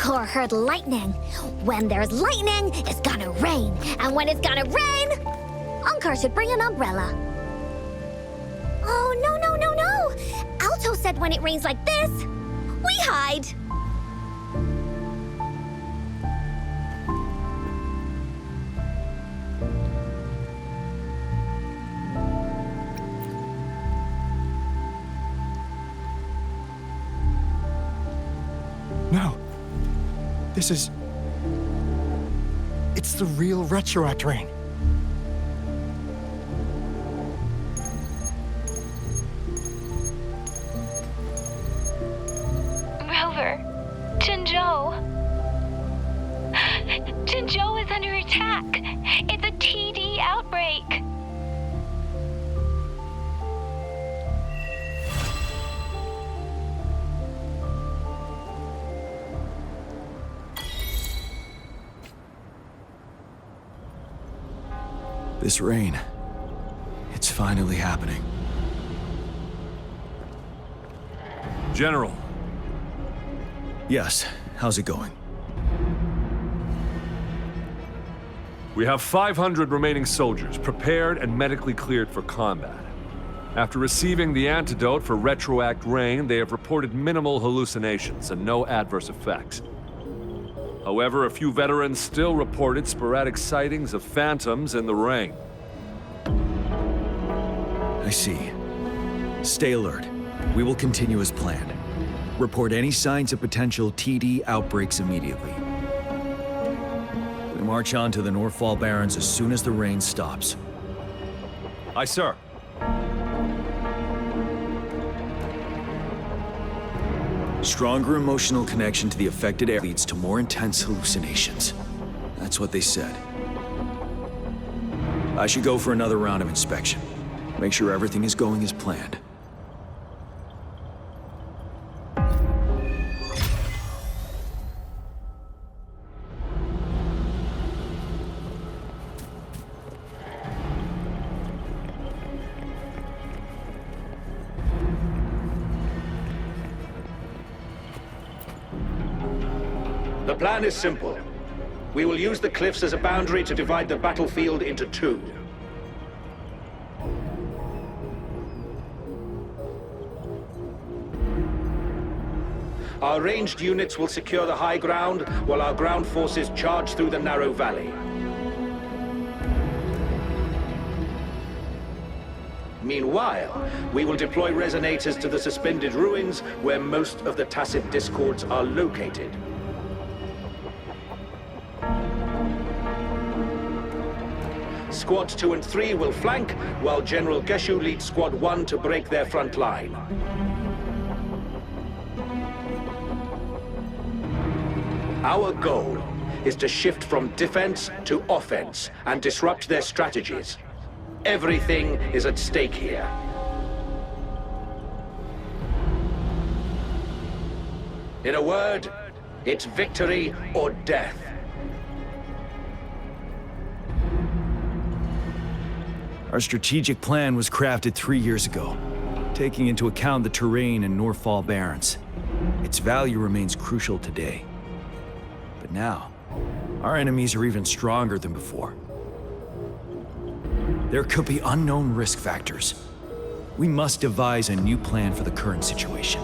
Encore heard lightning. When there's lightning, it's gonna rain. And when it's gonna rain, Encore should bring an umbrella. Oh, no, no, no, no! Alto said when it rains like this, we hide. No. This is... It's the real Retroact rain. Rover, Jinzhou. Jinzhou is under attack. It's a TD outbreak. This rain, it's finally happening. General. Yes, how's it going? We have 500 remaining soldiers, prepared and medically cleared for combat. After receiving the antidote for Retroact rain, they have reported minimal hallucinations and no adverse effects. However, a few veterans still reported sporadic sightings of phantoms in the rain. I see. Stay alert. We will continue as planned. Report any signs of potential TD outbreaks immediately. We march on to the Northfall Barrens as soon as the rain stops. Aye, sir. Stronger emotional connection to the affected area leads to more intense hallucinations. That's what they said. I should go for another round of inspection. Make sure everything is going as planned. The plan is simple. We will use the cliffs as a boundary to divide the battlefield into two. Our ranged units will secure the high ground, while our ground forces charge through the narrow valley. Meanwhile, we will deploy Resonators to the suspended ruins, where most of the tacit discords are located. Squads 2 and 3 will flank, while General Geshu leads Squad 1 to break their front line. Our goal is to shift from defense to offense and disrupt their strategies. Everything is at stake here. In a word, it's victory or death. Our strategic plan was crafted 3 years ago, taking into account the terrain in Northfall Barrens. Its value remains crucial today. But now, our enemies are even stronger than before. There could be unknown risk factors. We must devise a new plan for the current situation.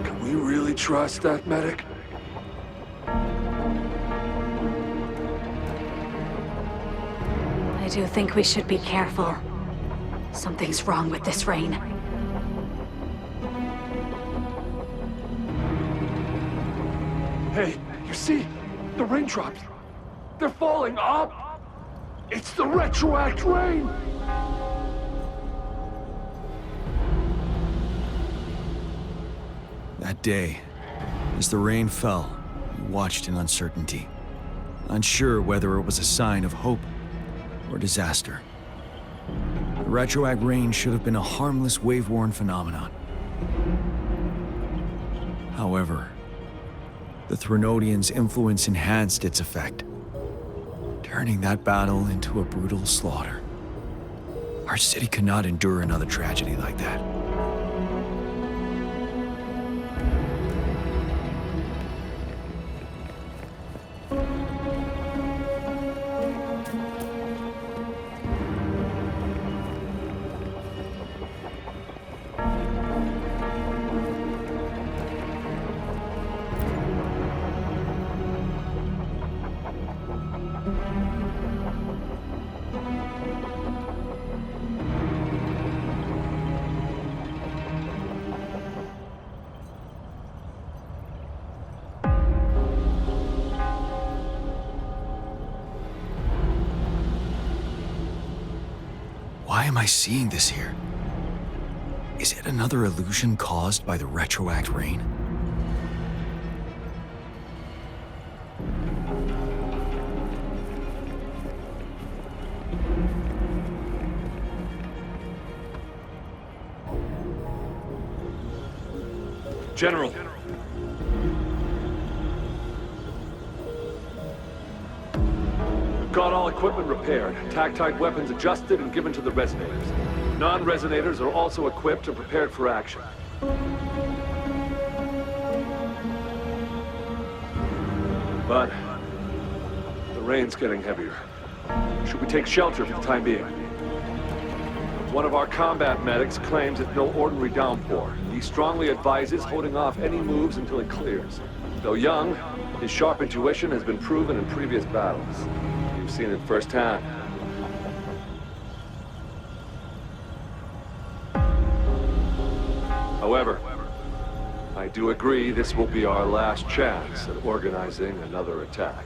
Can we really trust that medic? I do think we should be careful. Something's wrong with this rain. Hey, you see? The raindrops. They're falling up. It's the Retroact rain. That day, as the rain fell, we watched in uncertainty, unsure whether it was a sign of hope or disaster. The Retroact rain should have been a harmless wave-worn phenomenon. However, the Threnodians' influence enhanced its effect, turning that battle into a brutal slaughter. Our city could not endure another tragedy like that. Why am I seeing this here? Is it another illusion caused by the retroact rain? General. Got all equipment repaired, tactite weapons adjusted and given to the Resonators. Non-Resonators are also equipped and prepared for action. But the rain's getting heavier. Should we take shelter for the time being? One of our combat medics claims it's no ordinary downpour. He strongly advises holding off any moves until it clears. Though young, his sharp intuition has been proven in previous battles. You've seen it firsthand. However, I do agree this will be our last chance at organizing another attack.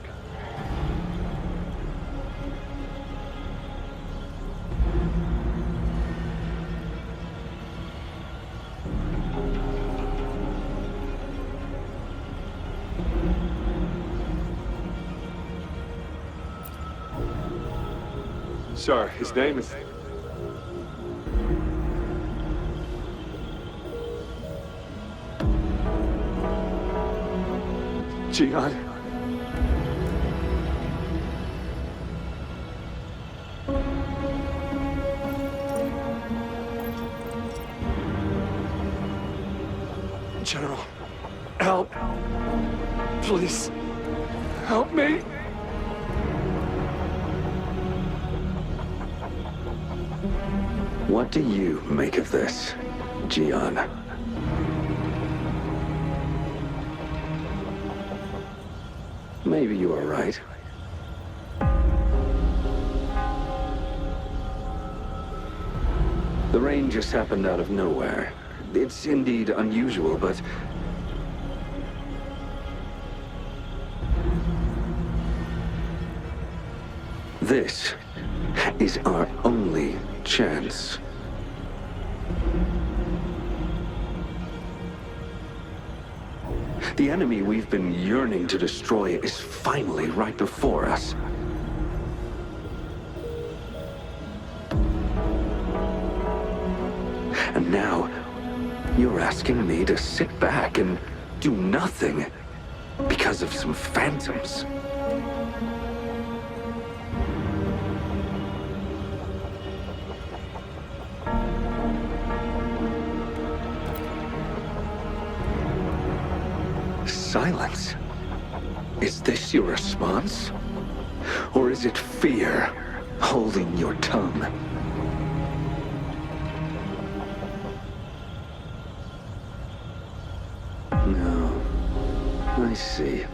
Sir, his name is... Gian. General, help. Please, help me. What do you make of this, Gian? Maybe you are right. The rain just happened out of nowhere. It's indeed unusual, but... this is our only chance. The enemy we've been yearning to destroy is finally right before us. And now, you're asking me to sit back and do nothing because of some phantoms. Silence. Is this your response? Or is it fear holding your tongue? No. I see.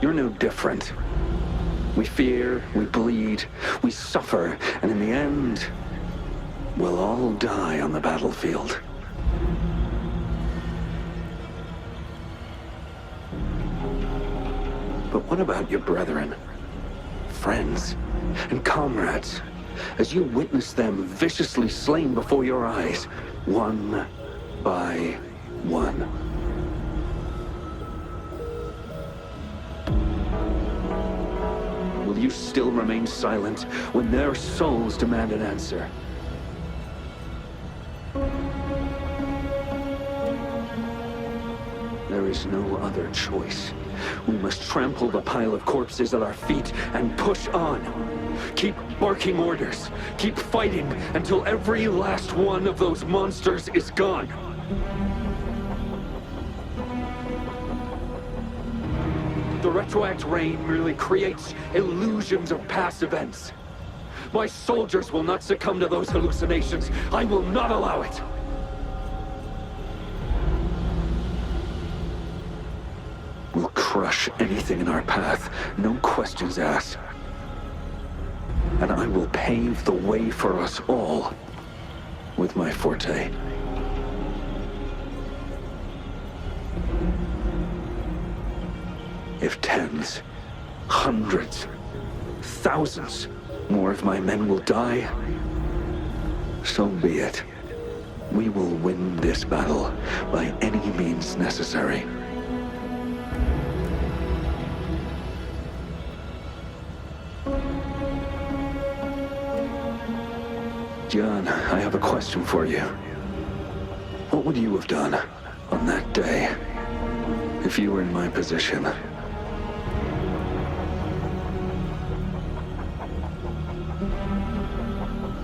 You're no different. We fear, we bleed, we suffer, and in the end, we'll all die on the battlefield. But what about your brethren, friends, and comrades, as you witness them viciously slain before your eyes, one by one? Will you still remain silent when their souls demand an answer? There is no other choice. We must trample the pile of corpses at our feet and push on. Keep barking orders. Keep fighting until every last one of those monsters is gone. The retroact rain merely creates illusions of past events. My soldiers will not succumb to those hallucinations. I will not allow it. We'll crush anything in our path, no questions asked. And I will pave the way for us all with my forte. If tens, hundreds, thousands more of my men will die, so be it. We will win this battle by any means necessary. John, I have a question for you. What would you have done on that day if you were in my position?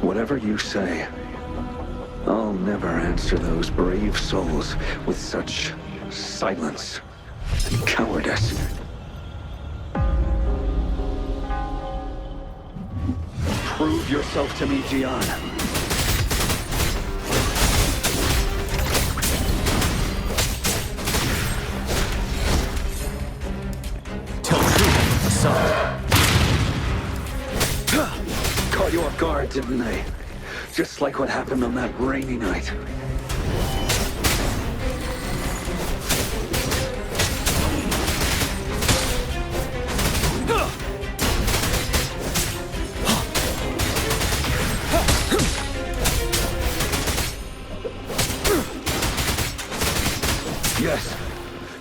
Whatever you say, I'll never answer those brave souls with such silence and cowardice. Prove yourself to me, Gian. Tell truth, son. Caught you off guard, didn't they? Just like what happened on that rainy night. Yes.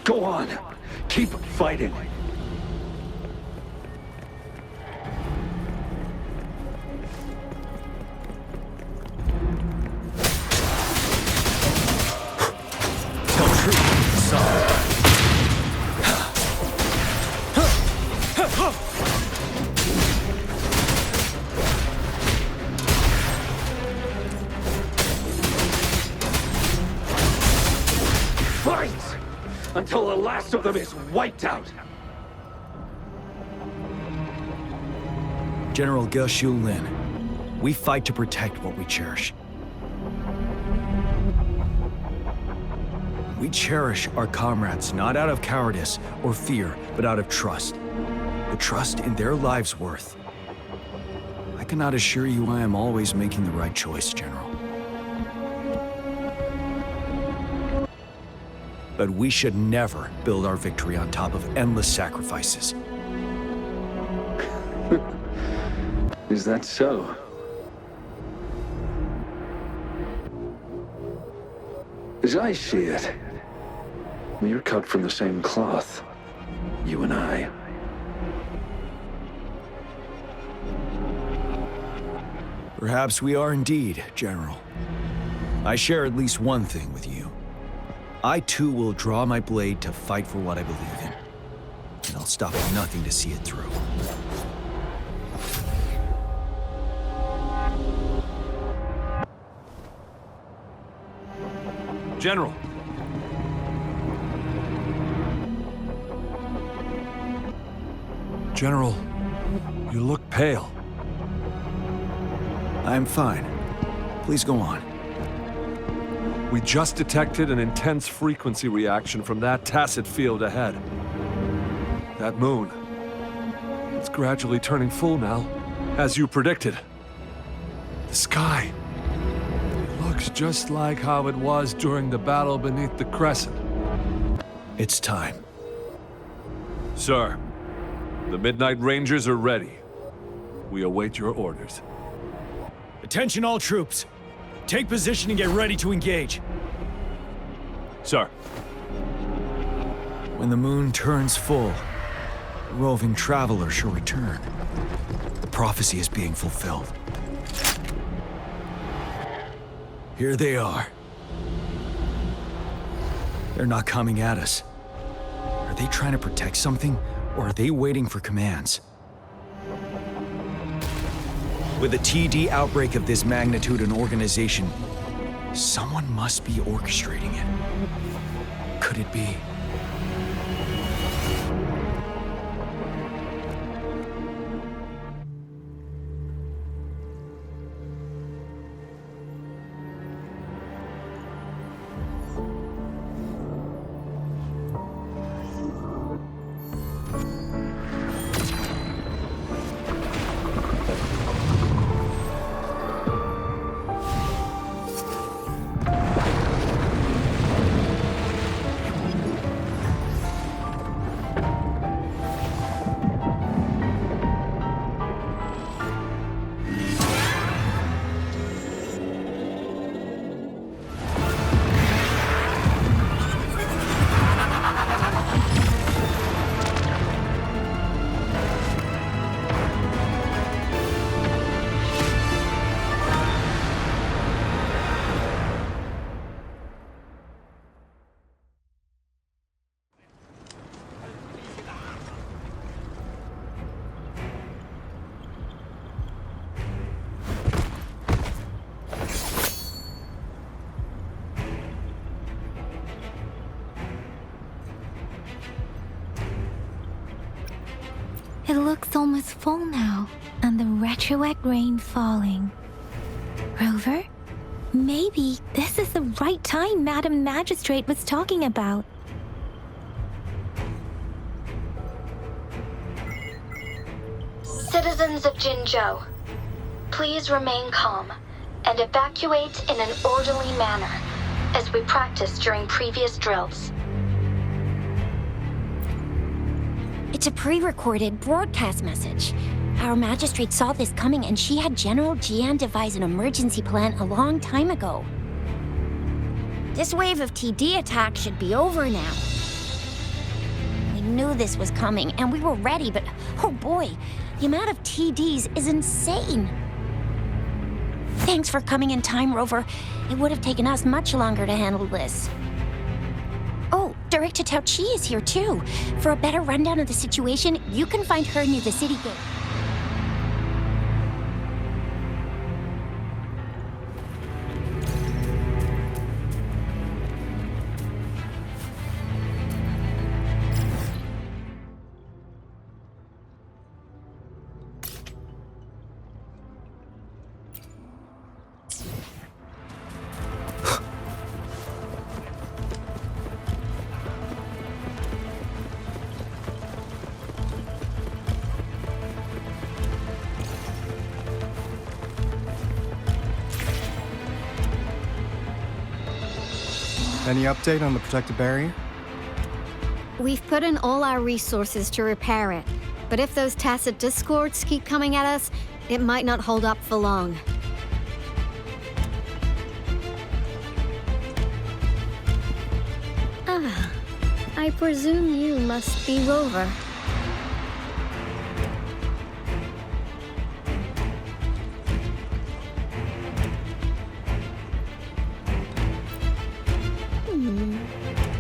Go on. Keep fighting. Tell truth, son. Fight! Until the last of them is wiped out! General Ge Lin, we fight to protect what we cherish. We cherish our comrades not out of cowardice or fear, but out of trust. The trust in their lives' worth. I cannot assure you I am always making the right choice, General. But we should never build our victory on top of endless sacrifices. Is that so? As I see it, we're cut from the same cloth, you and I. Perhaps we are indeed, General. I share at least one thing with you. I too will draw my blade to fight for what I believe in. And I'll stop at nothing to see it through. General. General, you look pale. I'm fine. Please go on. We just detected an intense frequency reaction from that tacit field ahead. That moon. It's gradually turning full now, as you predicted. The sky. It looks just like how it was during the battle beneath the crescent. It's time. Sir, the Midnight Rangers are ready. We await your orders. Attention all troops. Take position and get ready to engage. Sir. When the moon turns full, the roving traveler shall return. The prophecy is being fulfilled. Here they are. They're not coming at us. Are they trying to protect something, or are they waiting for commands? With a TD outbreak of this magnitude and organization, someone must be orchestrating it. Could it be? It looks almost full now, and the retroact rain falling. Rover? Maybe this is the right time Madam Magistrate was talking about. Citizens of Jinzhou, please remain calm and evacuate in an orderly manner, as we practiced during previous drills. It's a pre-recorded broadcast message. Our magistrate saw this coming and she had General Jian devise an emergency plan a long time ago. This wave of TD attacks should be over now. We knew this was coming and we were ready, but oh boy, the amount of TDs is insane. Thanks for coming in time, Rover. It would have taken us much longer to handle this. Oh, Director Tao Chi is here too. For a better rundown of the situation, you can find her near the city gate. Any update on the protective barrier? We've put in all our resources to repair it, but if those tacit discords keep coming at us, it might not hold up for long. Ah, I presume you must be Rover.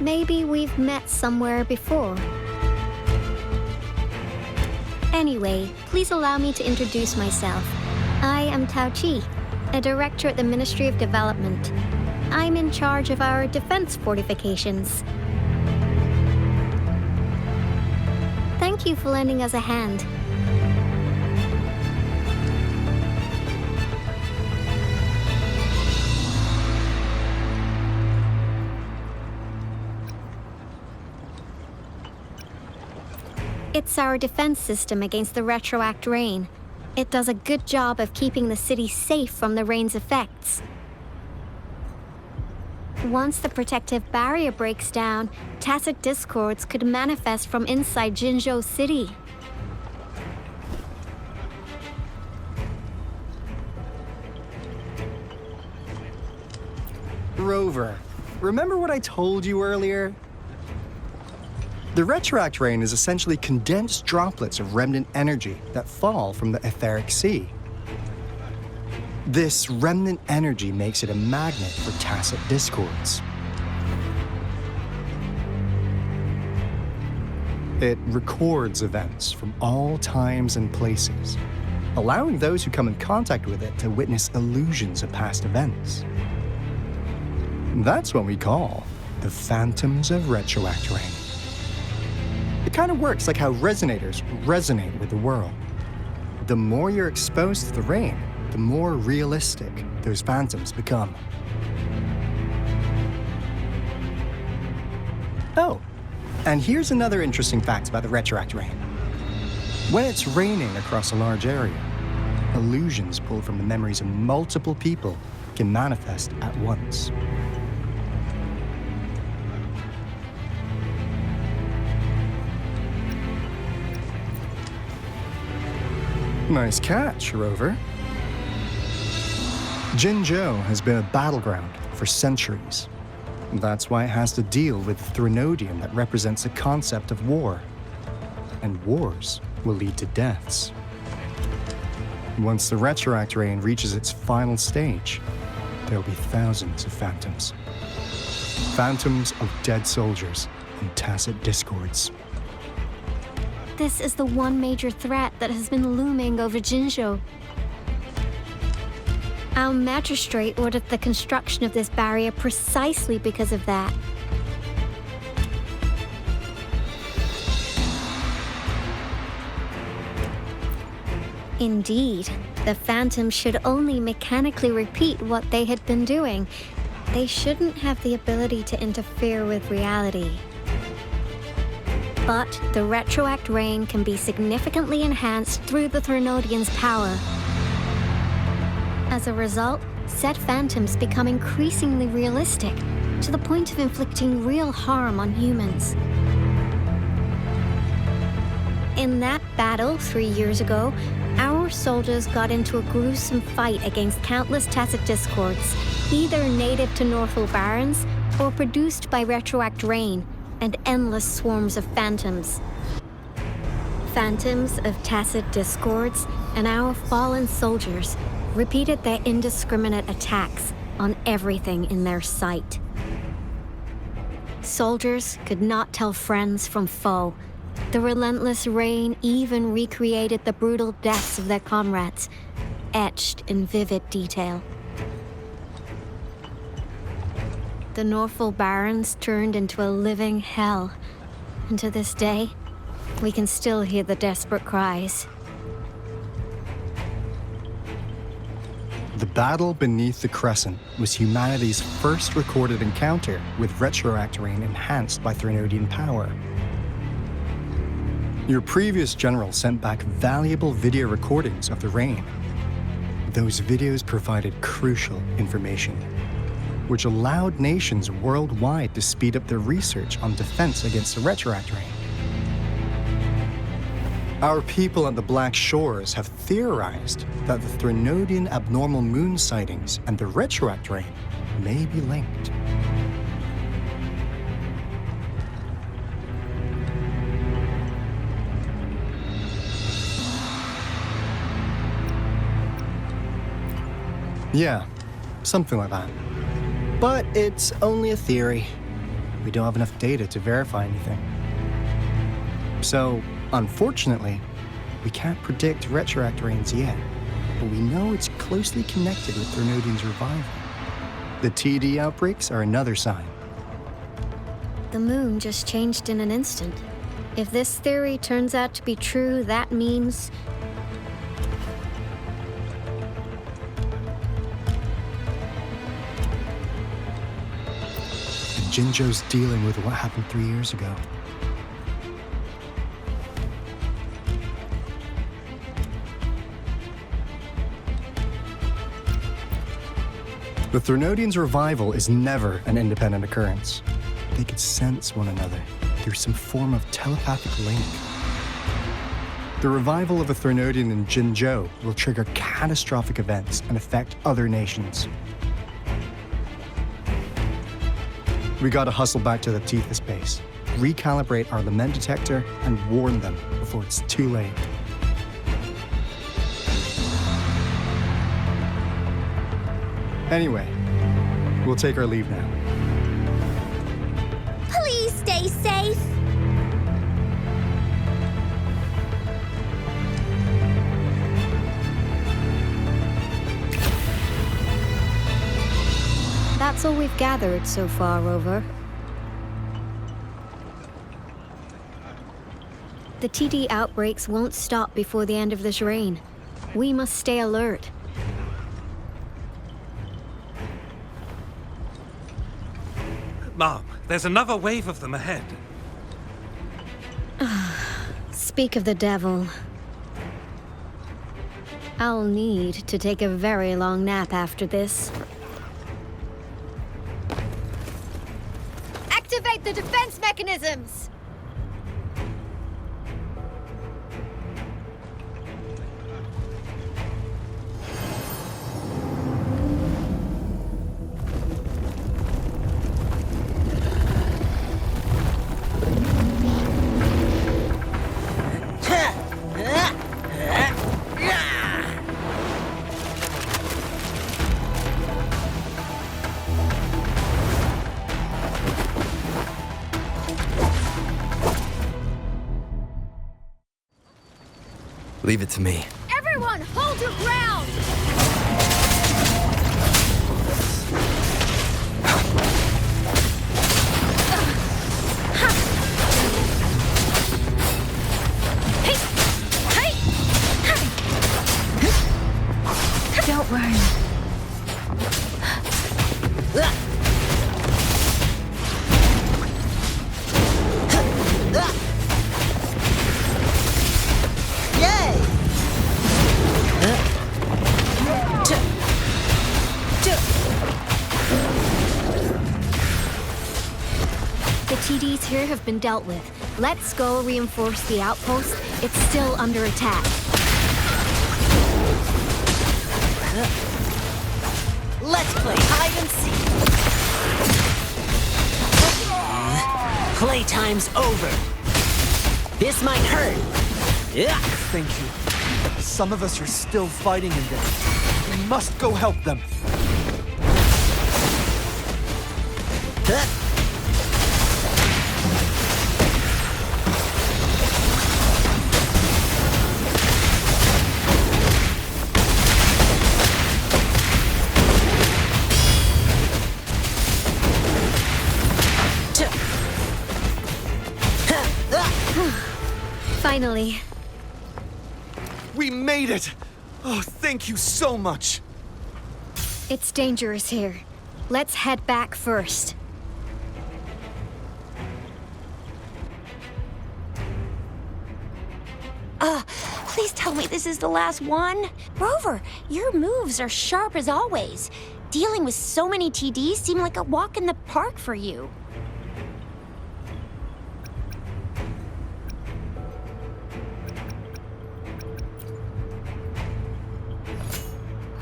Maybe we've met somewhere before. Anyway, please allow me to introduce myself. I am Tao Chi, a director at the Ministry of Development. I'm in charge of our defense fortifications. Thank you for lending us a hand. It's our defense system against the retroact rain. It does a good job of keeping the city safe from the rain's effects. Once the protective barrier breaks down, tacit discords could manifest from inside Jinzhou City. Rover, remember what I told you earlier? The retroact rain is essentially condensed droplets of remnant energy that fall from the etheric sea. This remnant energy makes it a magnet for tacit discords. It records events from all times and places, allowing those who come in contact with it to witness illusions of past events. That's what we call the phantoms of retroact rain. It kind of works like how resonators resonate with the world. The more you're exposed to the rain, the more realistic those phantoms become. Oh, and here's another interesting fact about the retroact rain. When it's raining across a large area, illusions pulled from the memories of multiple people can manifest at once. Nice catch, Rover. Jinzhou has been a battleground for centuries. That's why it has to deal with the Threnodian that represents the concept of war. And wars will lead to deaths. Once the retroact rain reaches its final stage, there'll be thousands of phantoms. Phantoms of dead soldiers and tacit discords. This is the one major threat that has been looming over Jinzhou. Our magistrate ordered the construction of this barrier precisely because of that. Indeed, the phantoms should only mechanically repeat what they had been doing. They shouldn't have the ability to interfere with reality. But the retroact rain can be significantly enhanced through the Threnodian's power. As a result, said phantoms become increasingly realistic, to the point of inflicting real harm on humans. In that battle 3 years ago, our soldiers got into a gruesome fight against countless tacit discords, either native to Northwell Barrens or produced by retroact rain and endless swarms of phantoms. Phantoms of tacit discords and our fallen soldiers repeated their indiscriminate attacks on everything in their sight. Soldiers could not tell friends from foe. The relentless rain even recreated the brutal deaths of their comrades, etched in vivid detail. The Northwell Barrens turned into a living hell, and to this day, we can still hear the desperate cries. The battle beneath the Crescent was humanity's first recorded encounter with retroact rain enhanced by Threnodian power. Your previous general sent back valuable video recordings of the rain. Those videos provided crucial information, which allowed nations worldwide to speed up their research on defense against the retroact rain. Our people at the Black Shores have theorized that the Threnodian abnormal moon sightings and the retroact rain may be linked. Yeah, something like that. But it's only a theory. We don't have enough data to verify anything. So, unfortunately, we can't predict retroact rains yet, but we know it's closely connected with Threnodian's revival. The TD outbreaks are another sign. The moon just changed in an instant. If this theory turns out to be true, that means Jinzhou's dealing with what happened 3 years ago. The Threnodians' revival is never an independent occurrence. They could sense one another through some form of telepathic link. The revival of a Threnodian in Jinzhou will trigger catastrophic events and affect other nations. We gotta hustle back to the Tethys base, recalibrate our lament detector, and warn them before it's too late. Anyway, we'll take our leave now. Please stay safe. That's all we've gathered so far, Rover. The TD outbreaks won't stop before the end of this reign. We must stay alert. Mom, there's another wave of them ahead. Speak of the devil. I'll need to take a very long nap after this. Activate the defense mechanisms! Leave it to me. Everyone, hold your ground! Don't worry. The TDs here have been dealt with. Let's go reinforce the outpost. It's still under attack. Let's play hide and seek. Playtime's over. This might hurt. Yeah. Thank you. Some of us are still fighting in there. We must go help them. Finally. We made it! Oh, thank you so much! It's dangerous here. Let's head back first. Please tell me this is the last one. Rover, your moves are sharp as always. Dealing with so many TDs seemed like a walk in the park for you.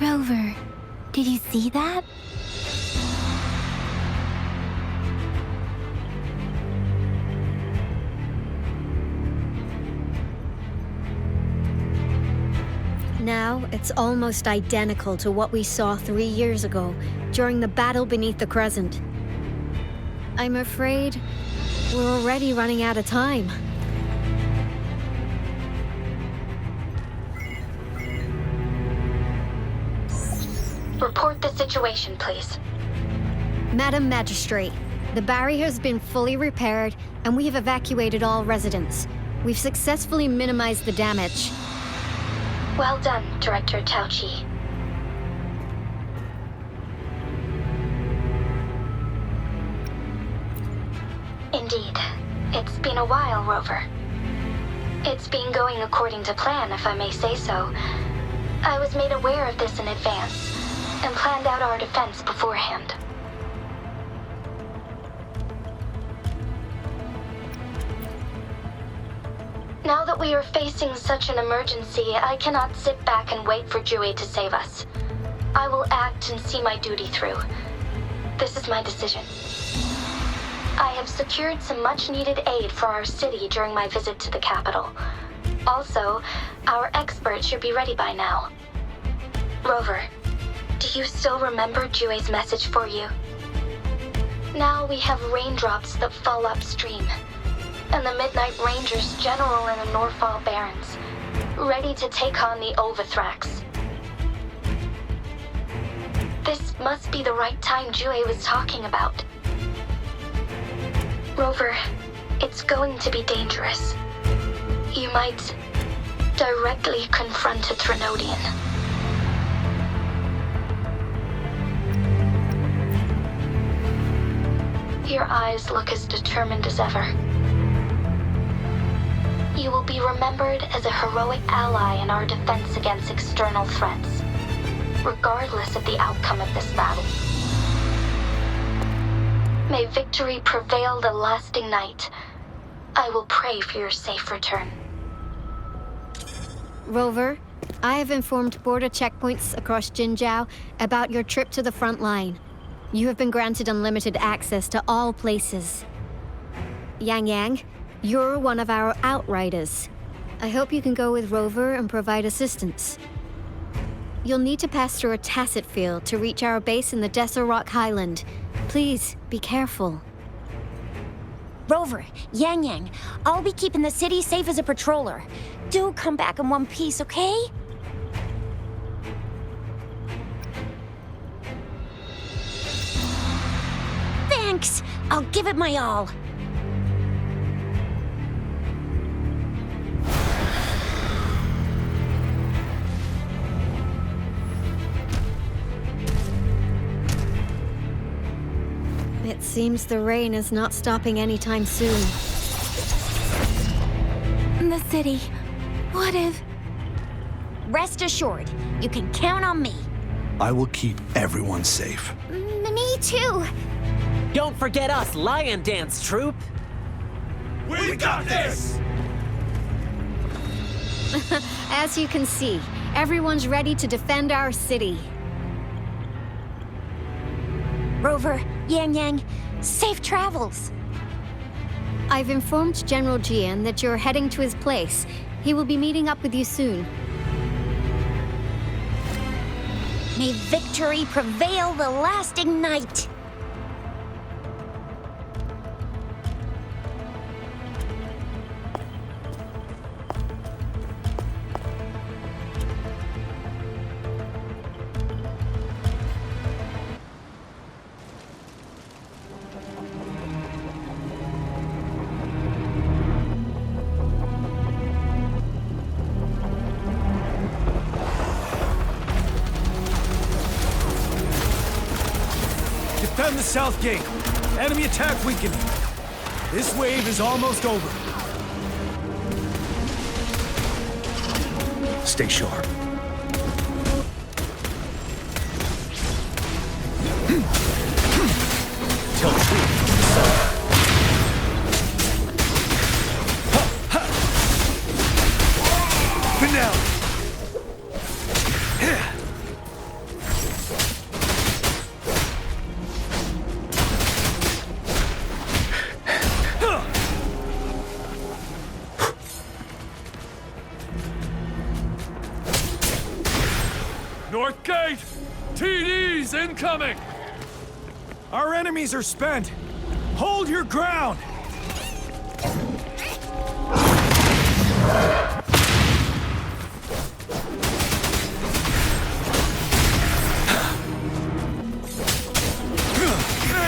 Rover, did you see that? Now, it's almost identical to what we saw 3 years ago, during the battle beneath the Crescent. I'm afraid we're already running out of time. Report the situation, please. Madam Magistrate, the barrier has been fully repaired, and we have evacuated all residents. We've successfully minimized the damage. Well done, Director Tauchi. Indeed. It's been a while, Rover. It's been going according to plan, if I may say so. I was made aware of this in advance, and planned out our defense beforehand. Now that we are facing such an emergency, I cannot sit back and wait for Jue to save us. I will act and see my duty through. This is my decision. I have secured some much-needed aid for our city during my visit to the capital. Also, our experts should be ready by now. Rover, do you still remember Jue's message for you? Now we have raindrops that fall upstream, and the Midnight Rangers general in the Norfall Barrens, ready to take on the Overthrax. This must be the right time Jue was talking about. Rover, it's going to be dangerous. You might directly confront a Trinodian. Your eyes look as determined as ever. You will be remembered as a heroic ally in our defense against external threats, regardless of the outcome of this battle. May victory prevail the lasting night. I will pray for your safe return. Rover, I have informed border checkpoints across Jinzhou about your trip to the front line. You have been granted unlimited access to all places. Yang Yang, you're one of our outriders. I hope you can go with Rover and provide assistance. You'll need to pass through a tacit field to reach our base in the Desert Rock Highland. Please, be careful. Rover, Yang Yang, I'll be keeping the city safe as a patroller. Do come back in one piece, okay? Thanks! I'll give it my all. It seems the rain is not stopping anytime soon. The city. What if... Rest assured, you can count on me. I will keep everyone safe. Me too. Don't forget us, Lion Dance Troop! We got this! As you can see, everyone's ready to defend our city. Rover, Yang Yang, safe travels. I've informed General Jian that you're heading to his place. He will be meeting up with you soon. May victory prevail the lasting night. Defend the south gate. Enemy attack weakening. This wave is almost over. Stay sharp. Tell truth. Finale. North Gate! TDs incoming! Our enemies are spent. Hold your ground.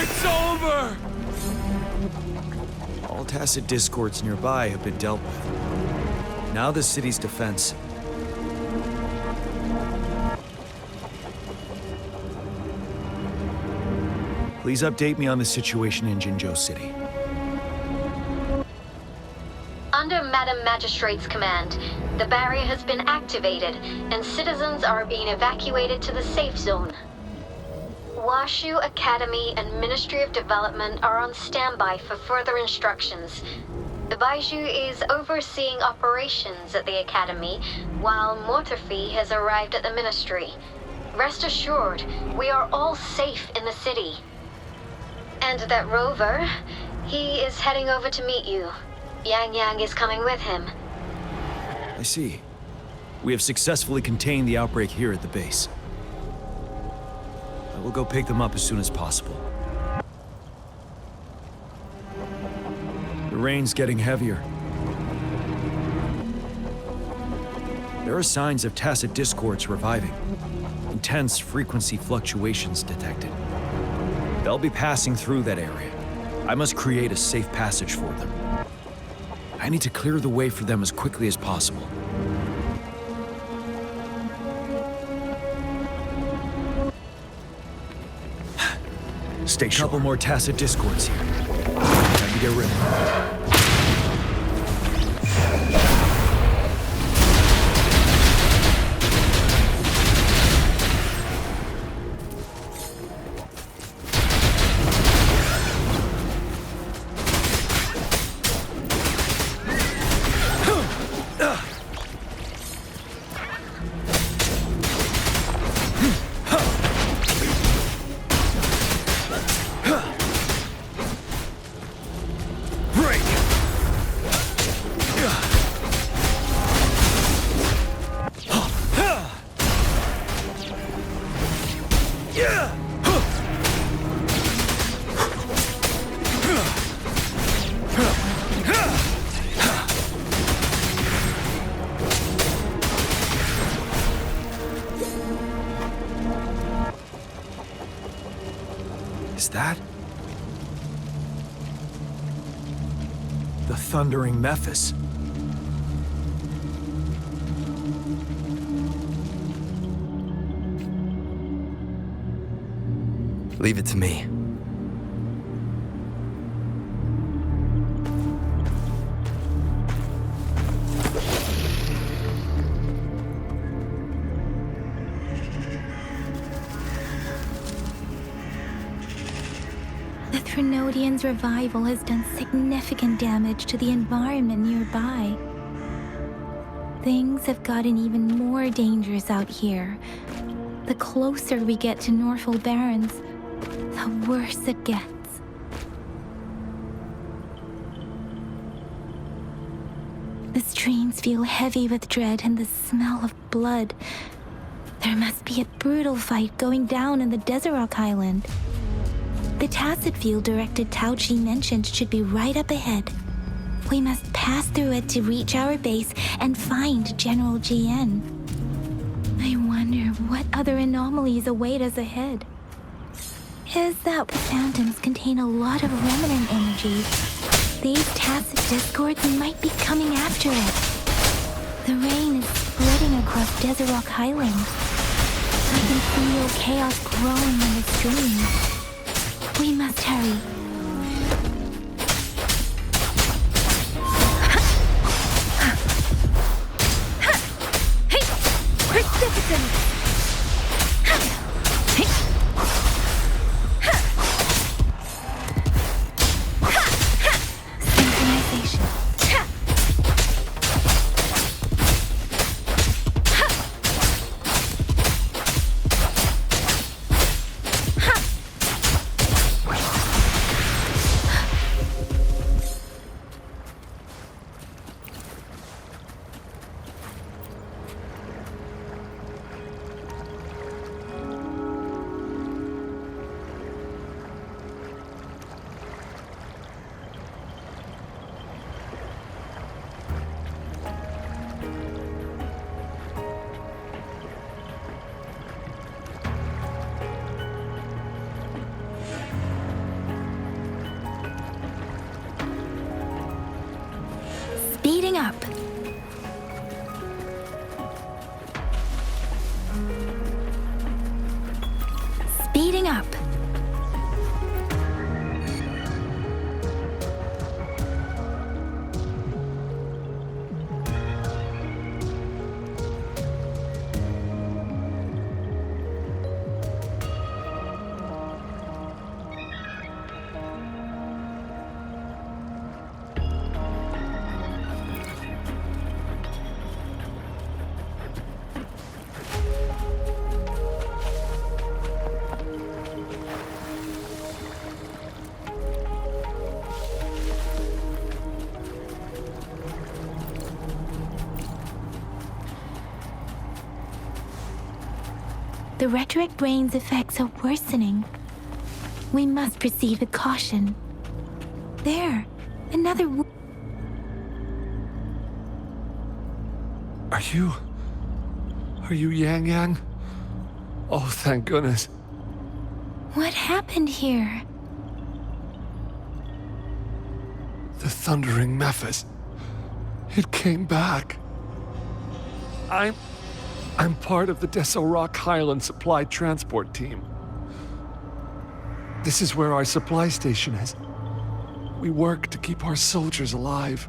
It's over! All tacit discords nearby have been dealt with. Now the city's defense. Please update me on the situation in Jinzhou City. Under Madam Magistrate's command, the barrier has been activated, and citizens are being evacuated to the safe zone. Washu Academy and Ministry of Development are on standby for further instructions. Baiju is overseeing operations at the Academy, while Mortefi has arrived at the Ministry. Rest assured, we are all safe in the city. And that Rover, he is heading over to meet you. Yang Yang is coming with him. I see. We have successfully contained the outbreak here at the base. I will go pick them up as soon as possible. The rain's getting heavier. There are signs of tacit discords reviving. intense frequency fluctuations detected. They'll be passing through that area. I must create a safe passage for them. I need to clear the way for them as quickly as possible. Stay sharp. Couple more tacit discords here. Time to get rid of them. Is that the thundering Mephis? Leave it to me. The Threnodians' revival has done significant damage to the environment nearby. Things have gotten even more dangerous out here. The closer we get to Norfolk Barrens, the worse it gets. The streams feel heavy with dread and the smell of blood. There must be a brutal fight going down in the Desert Rock Island. The tacit field directed Tauchi mentioned should be right up ahead. We must pass through it to reach our base and find General GN. I wonder what other anomalies await us ahead. Is that the phantoms contain a lot of remnant energy? These tacit discords might be coming after it. The rain is spreading across Desert Rock Island. I can feel chaos growing in the stream. We must hurry. Hey! Precipitous! Speeding up. Speeding up. The rhetoric brain's effects are worsening. We must proceed with caution. There, another Are you Yang Yang? Oh, thank goodness. What happened here? The thundering Memphis. It came back. I'm part of the Deso Rock Highland Supply Transport Team. This is where our supply station is. We work to keep our soldiers alive.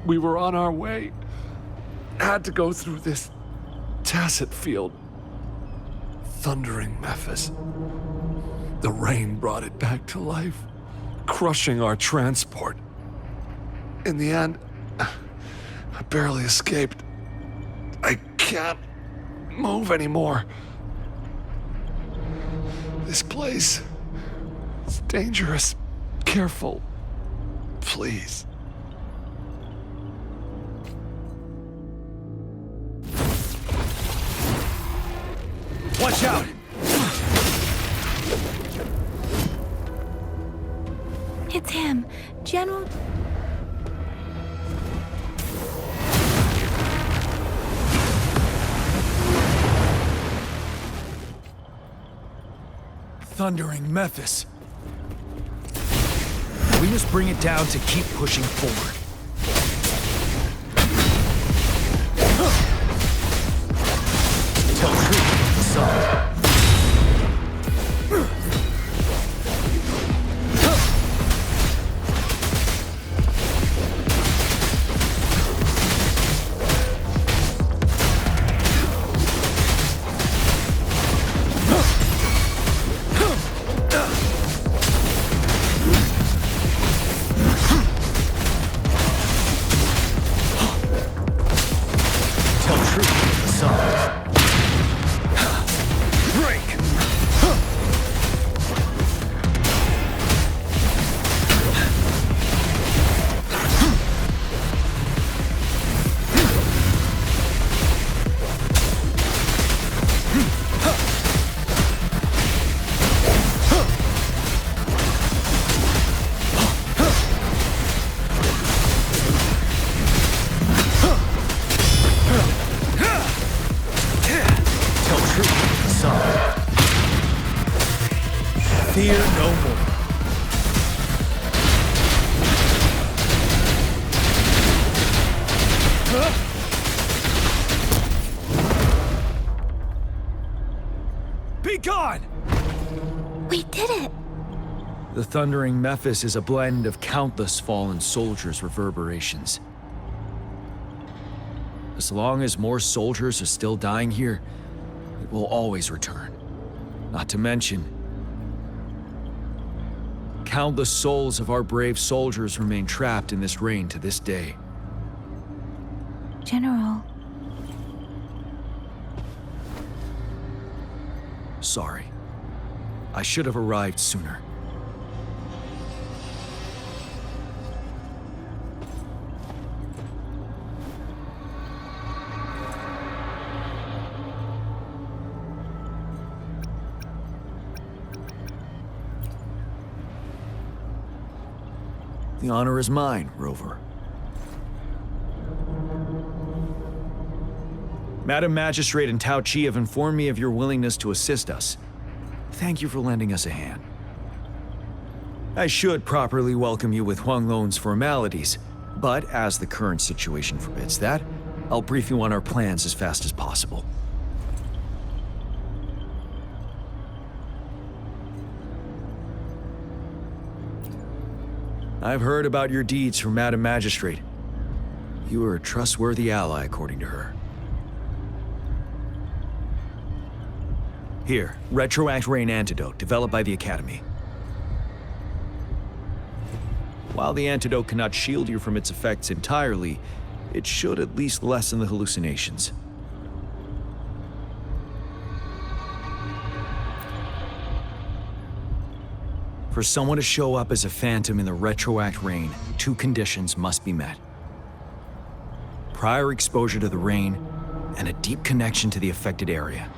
We were on our way. Had to go through this tacit field. Thundering Memphis. The rain brought it back to life, crushing our transport. In the end, I barely escaped. I can't move anymore. This place is dangerous. Careful, please. Watch out! It's him, General. Thundering Memphis. We must bring it down to keep pushing forward. Tell truth, son. Fear no more. Be gone! We did it! The thundering Memphis is a blend of countless fallen soldiers' reverberations. As long as more soldiers are still dying here, it will always return. Not to mention, countless souls of our brave soldiers remain trapped in this rain to this day. General. Sorry. I should have arrived sooner. The honor is mine, Rover. Madam Magistrate and Tao Chi have informed me of your willingness to assist us. Thank you for lending us a hand. I should properly welcome you with Huang Lon's formalities, but as the current situation forbids that, I'll brief you on our plans as fast as possible. I've heard about your deeds from Madam Magistrate. You are a trustworthy ally, according to her. Here, Retroact Rain Antidote, developed by the Academy. While the antidote cannot shield you from its effects entirely, it should at least lessen the hallucinations. For someone to show up as a phantom in the Retroact Rain, two conditions must be met. Prior exposure to the rain, and a deep connection to the affected area.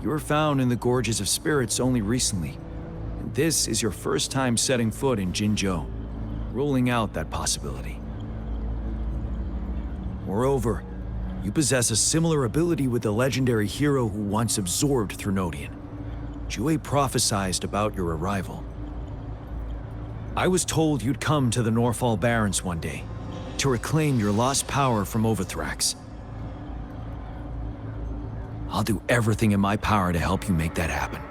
You were found in the Gorges of Spirits only recently, and this is your first time setting foot in Jinzhou, ruling out that possibility. Moreover, you possess a similar ability with the legendary hero who once absorbed Threnodian. Jue prophesied about your arrival. I was told you'd come to the Norfall Barrens one day, to reclaim your lost power from Overthrax. I'll do everything in my power to help you make that happen.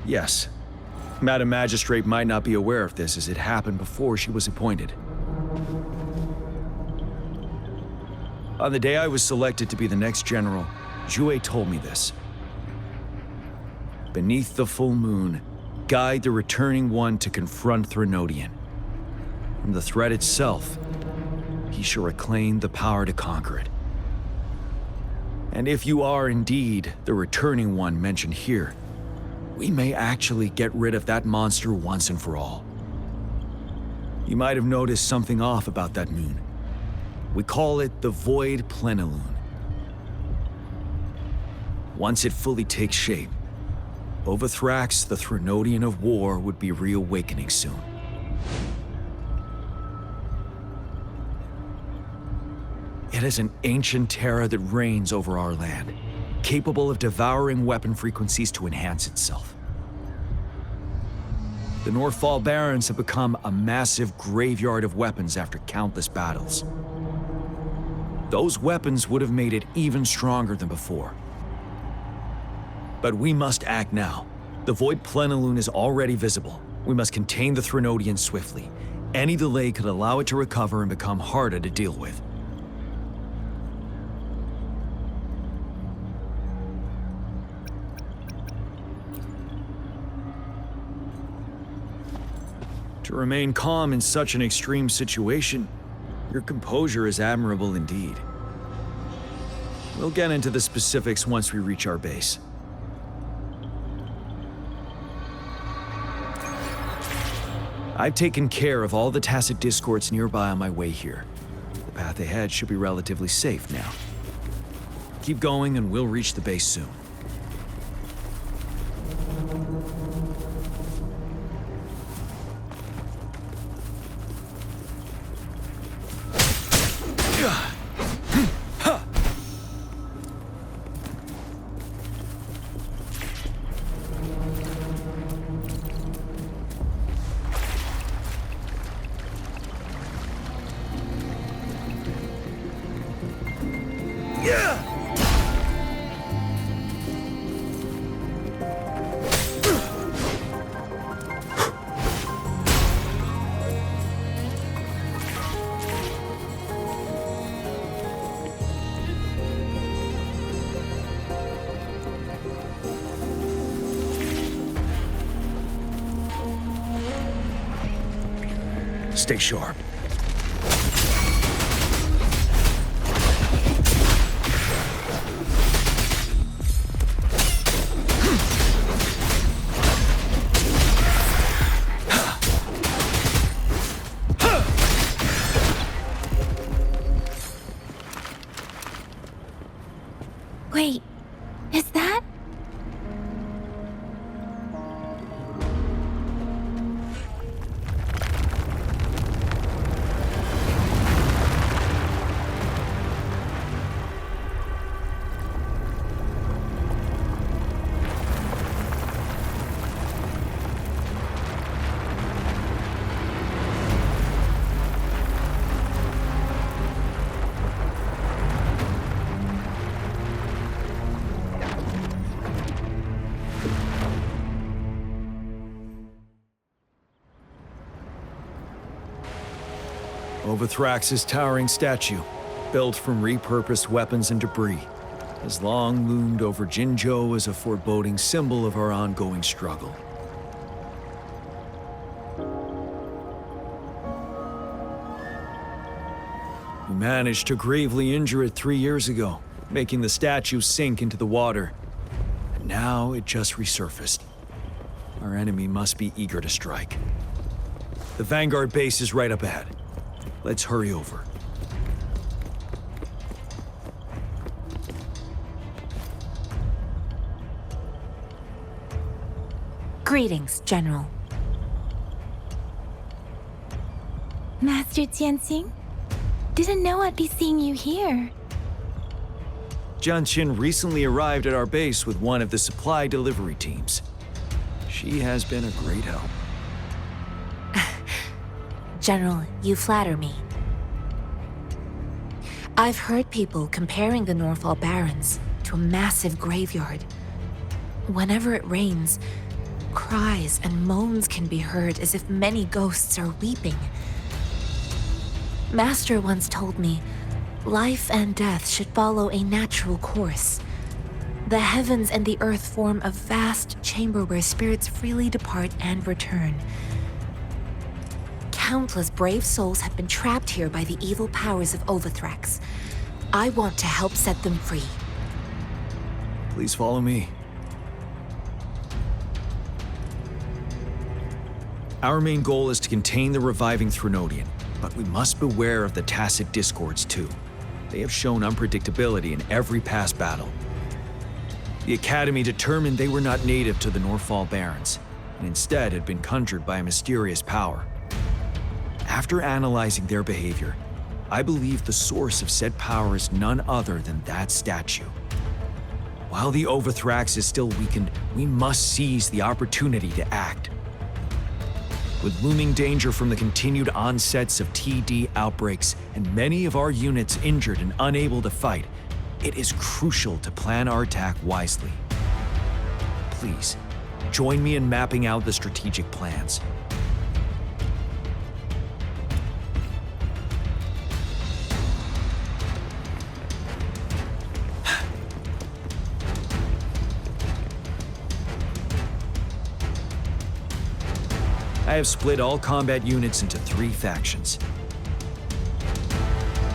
Yes, Madam Magistrate might not be aware of this as it happened before she was appointed. On the day I was selected to be the next general, Jue told me this. Beneath the full moon, guide the returning one to confront Threnodian. From the threat itself, he shall reclaim the power to conquer it. And if you are indeed the returning one mentioned here, we may actually get rid of that monster once and for all. You might have noticed something off about that moon. We call it the Void Plenilune. Once it fully takes shape, Overthrax, the Threnodian of War, would be reawakening soon. It is an ancient terror that reigns over our land, capable of devouring weapon frequencies to enhance itself. The Norfall Barrens have become a massive graveyard of weapons after countless battles. Those weapons would have made it even stronger than before. But we must act now. The Void Plenilune is already visible. We must contain the Threnodian swiftly. Any delay could allow it to recover and become harder to deal with. To remain calm in such an extreme situation, your composure is admirable indeed. We'll get into the specifics once we reach our base. I've taken care of all the tacit discords nearby on my way here. The path ahead should be relatively safe now. Keep going and we'll reach the base soon. Stay sharp. Wait, is that? Overthrax's towering statue, built from repurposed weapons and debris, has long loomed over Jinzhou as a foreboding symbol of our ongoing struggle. We managed to gravely injure it 3 years ago, making the statue sink into the water. And now it just resurfaced. Our enemy must be eager to strike. The Vanguard base is right up ahead. Let's hurry over. Greetings, General. Master Tianxing? Didn't know I'd be seeing you here. Jianqin recently arrived at our base with one of the supply delivery teams. She has been a great help. General, you flatter me. I've heard people comparing the Norfall Barrens to a massive graveyard. Whenever it rains, cries and moans can be heard as if many ghosts are weeping. Master once told me, life and death should follow a natural course. The heavens and the earth form a vast chamber where spirits freely depart and return. Countless brave souls have been trapped here by the evil powers of Overthrax. I want to help set them free. Please follow me. Our main goal is to contain the reviving Threnodian, but we must beware of the tacit discords too. They have shown unpredictability in every past battle. The Academy determined they were not native to the Norfall Barrens, and instead had been conjured by a mysterious power. After analyzing their behavior, I believe the source of said power is none other than that statue. While the Overthrax is still weakened, we must seize the opportunity to act. With looming danger from the continued onsets of TD outbreaks and many of our units injured and unable to fight, it is crucial to plan our attack wisely. Please, join me in mapping out the strategic plans. I have split all combat units into 3 factions.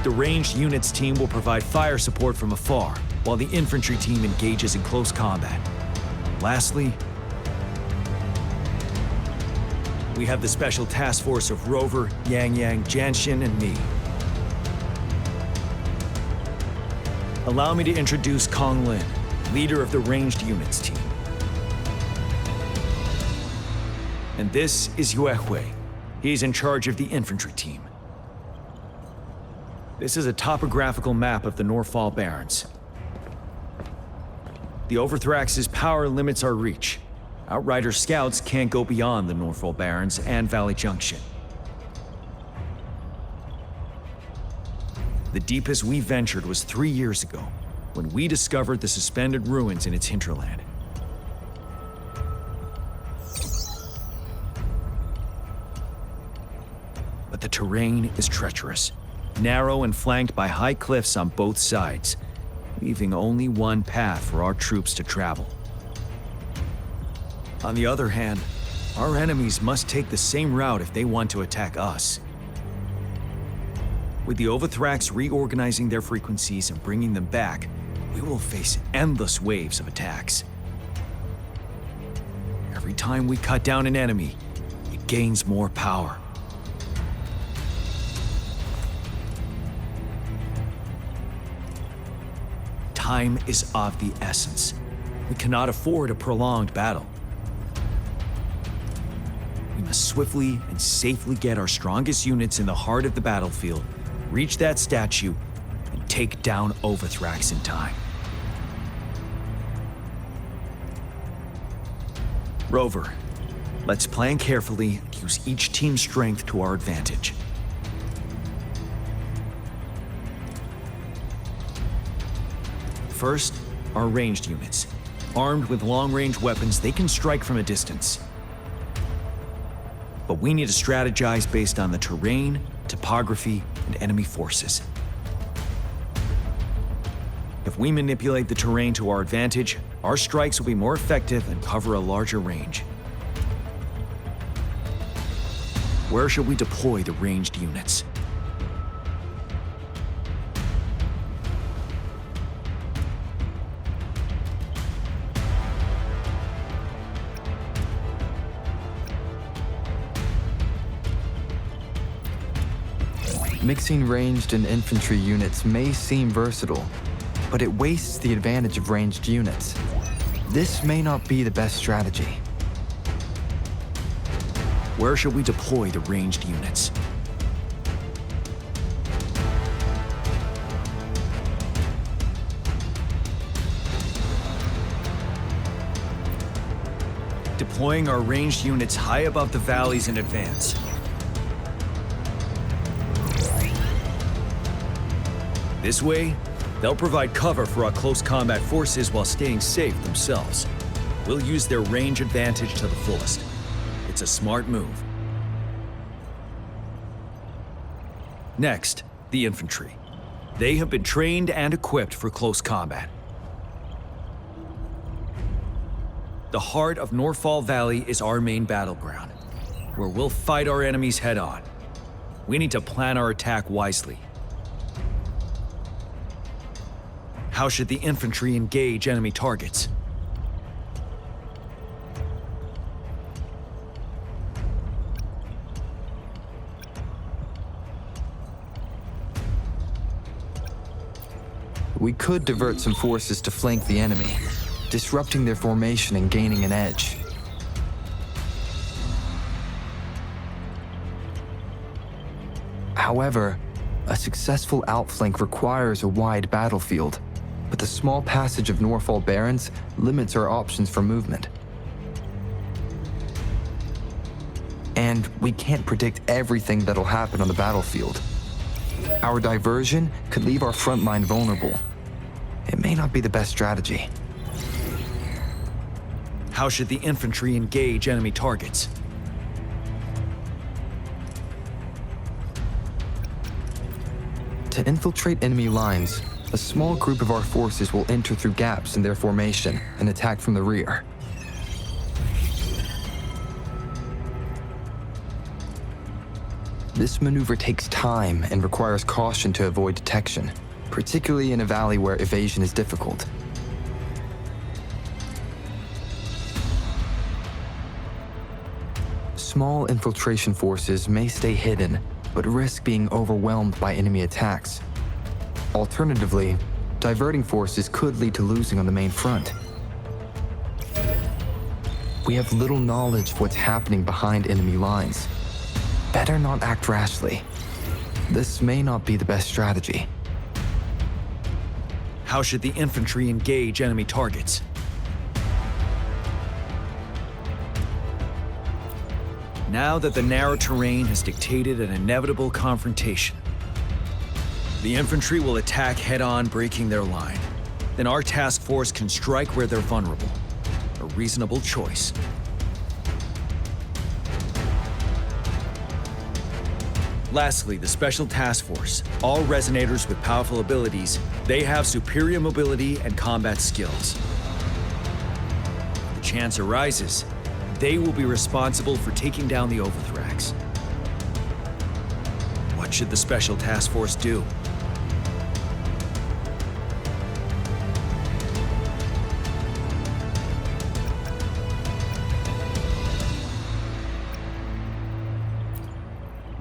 The ranged units team will provide fire support from afar, while the infantry team engages in close combat. Lastly, we have the special task force of Rover, Yang Yang, Jianxin, and me. Allow me to introduce Kong Lin, leader of the ranged units team. And this is Yue Hui. He's in charge of the infantry team. This is a topographical map of the Norfall Barrens. The Overthrax's power limits our reach. Outrider scouts can't go beyond the Norfall Barrens and Valley Junction. The deepest we ventured was 3 years ago, when we discovered the suspended ruins in its hinterland. But the terrain is treacherous, narrow and flanked by high cliffs on both sides, leaving only one path for our troops to travel. On the other hand, our enemies must take the same route if they want to attack us. With the Overthrax reorganizing their frequencies and bringing them back, we will face endless waves of attacks. Every time we cut down an enemy, it gains more power. Time is of the essence. We cannot afford a prolonged battle. We must swiftly and safely get our strongest units in the heart of the battlefield, reach that statue, and take down Overthrax in time. Rover, let's plan carefully and use each team's strength to our advantage. First, our ranged units. Armed with long-range weapons, they can strike from a distance. But we need to strategize based on the terrain, topography, and enemy forces. If we manipulate the terrain to our advantage, our strikes will be more effective and cover a larger range. Where shall we deploy the ranged units? Mixing ranged and infantry units may seem versatile, but it wastes the advantage of ranged units. This may not be the best strategy. Where shall we deploy the ranged units? deploying our ranged units high above the valleys in advance. This way, they'll provide cover for our close combat forces while staying safe themselves. We'll use their range advantage to the fullest. It's a smart move. Next, the infantry. They have been trained and equipped for close combat. The heart of Norfall Valley is our main battleground, where we'll fight our enemies head-on. We need to plan our attack wisely. How should the infantry engage enemy targets? We could divert some forces to flank the enemy, disrupting their formation and gaining an edge. However, a successful outflank requires a wide battlefield, but the small passage of Norfall Barrens limits our options for movement. And we can't predict everything that'll happen on the battlefield. Our diversion could leave our front line vulnerable. It may not be the best strategy. How should the infantry engage enemy targets? To infiltrate enemy lines, a small group of our forces will enter through gaps in their formation and attack from the rear. This maneuver takes time and requires caution to avoid detection, particularly in a valley where evasion is difficult. Small infiltration forces may stay hidden, but risk being overwhelmed by enemy attacks. Alternatively, diverting forces could lead to losing on the main front. We have little knowledge of what's happening behind enemy lines. Better not act rashly. This may not be the best strategy. How should the infantry engage enemy targets? Now that the narrow terrain has dictated an inevitable confrontation, the infantry will attack head-on, breaking their line. Then our task force can strike where they're vulnerable. A reasonable choice. Lastly, the Special Task Force. All Resonators with powerful abilities, they have superior mobility and combat skills. If the chance arises, they will be responsible for taking down the Overthrax. What should the Special Task Force do?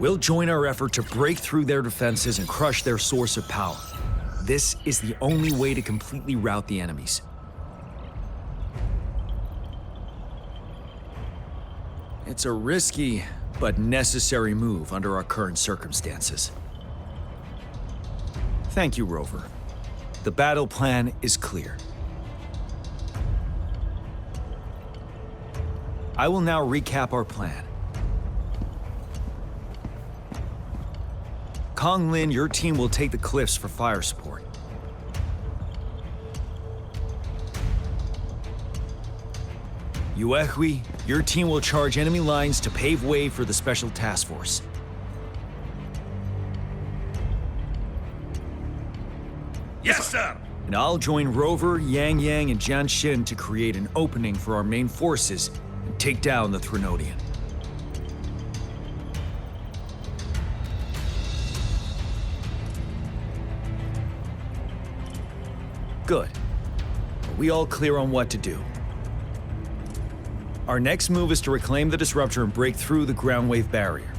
We'll join our effort to break through their defenses and crush their source of power. This is the only way to completely rout the enemies. It's a risky, but necessary move under our current circumstances. Thank you, Rover. The battle plan is clear. I will now recap our plan. Kong Lin, your team will take the cliffs for fire support. Yuehui, your team will charge enemy lines to pave way for the Special Task Force. Yes, sir! And I'll join Rover, Yang Yang, and Jian Xin to create an opening for our main forces and take down the Threnodian. Good. Are we all clear on what to do? Our next move is to reclaim the Disruptor and break through the ground wave barrier.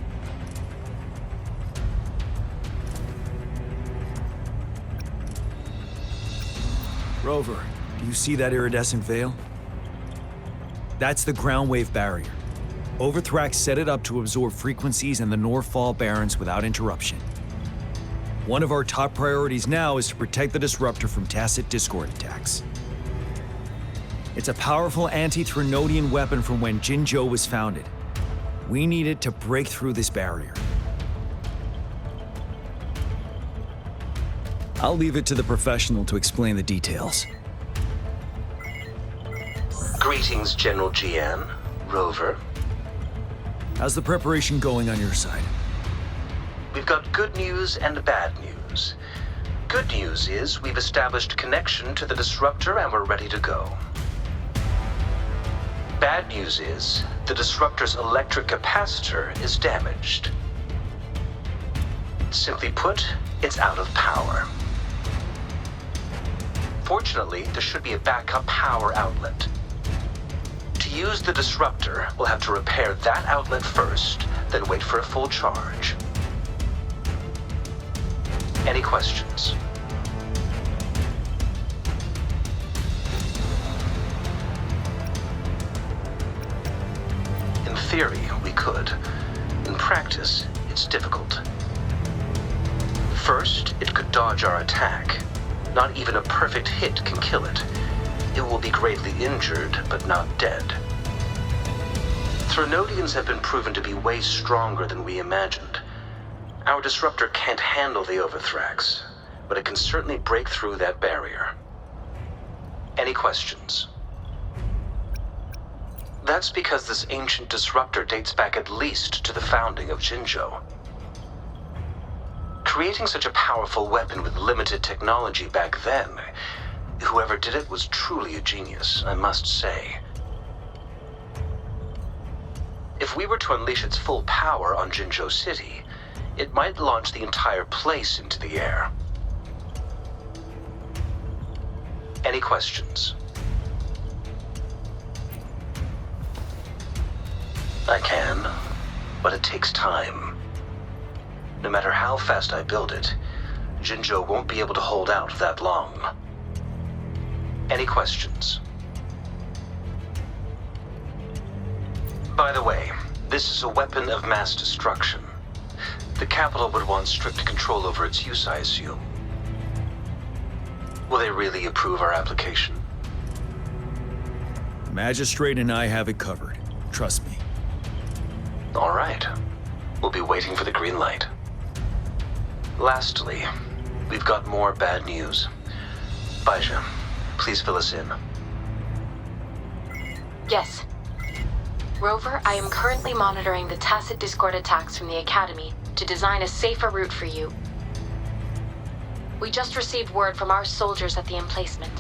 Rover, do you see that iridescent veil? That's the ground wave barrier. Overthrax set it up to absorb frequencies in the Norfall Barrens without interruption. One of our top priorities now is to protect the Disruptor from tacit Discord attacks. It's a powerful anti-Threnodian weapon from when Jinzhou was founded. We need it to break through this barrier. I'll leave it to the professional to explain the details. Greetings, General Jian. Rover. How's the preparation going on your side? We've got good news and bad news. Good news is we've established connection to the disruptor and we're ready to go. Bad news is the disruptor's electric capacitor is damaged. Simply put, it's out of power. Fortunately, there should be a backup power outlet. To use the disruptor, we'll have to repair that outlet first, then wait for a full charge. Any questions? In theory, we could. In practice, it's difficult. First, it could dodge our attack. Not even a perfect hit can kill it. It will be greatly injured, but not dead. Threnodians have been proven to be way stronger than we imagined. Our disruptor can't handle the Overthrax, but it can certainly break through that barrier. Any questions? That's because this ancient disruptor dates back at least to the founding of Jinzhou. Creating such a powerful weapon with limited technology back then, whoever did it was truly a genius, I must say. If we were to unleash its full power on Jinzhou City, it might launch the entire place into the air. Any questions? I can, but it takes time. No matter how fast I build it, Jinzhou won't be able to hold out that long. Any questions? By the way, this is a weapon of mass destruction. The capital would want strict control over its use, I assume. Will they really approve our application? The Magistrate and I have it covered. Trust me. All right. We'll be waiting for the green light. Lastly, we've got more bad news. Baija, please fill us in. Yes. Rover, I am currently monitoring the tacit discord attacks from the Academy to design a safer route for you. We just received word from our soldiers at the emplacement.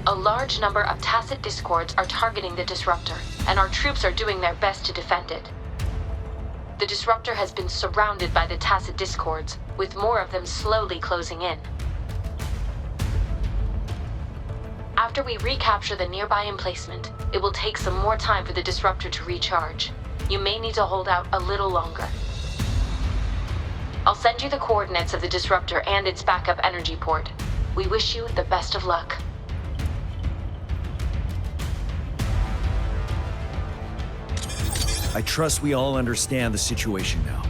A large number of tacit discords are targeting the disruptor, and our troops are doing their best to defend it. The disruptor has been surrounded by the tacit discords, with more of them slowly closing in. After we recapture the nearby emplacement, it will take some more time for the disruptor to recharge. You may need to hold out a little longer. I'll send you the coordinates of the disruptor and its backup energy port. We wish you the best of luck. I trust we all understand the situation now.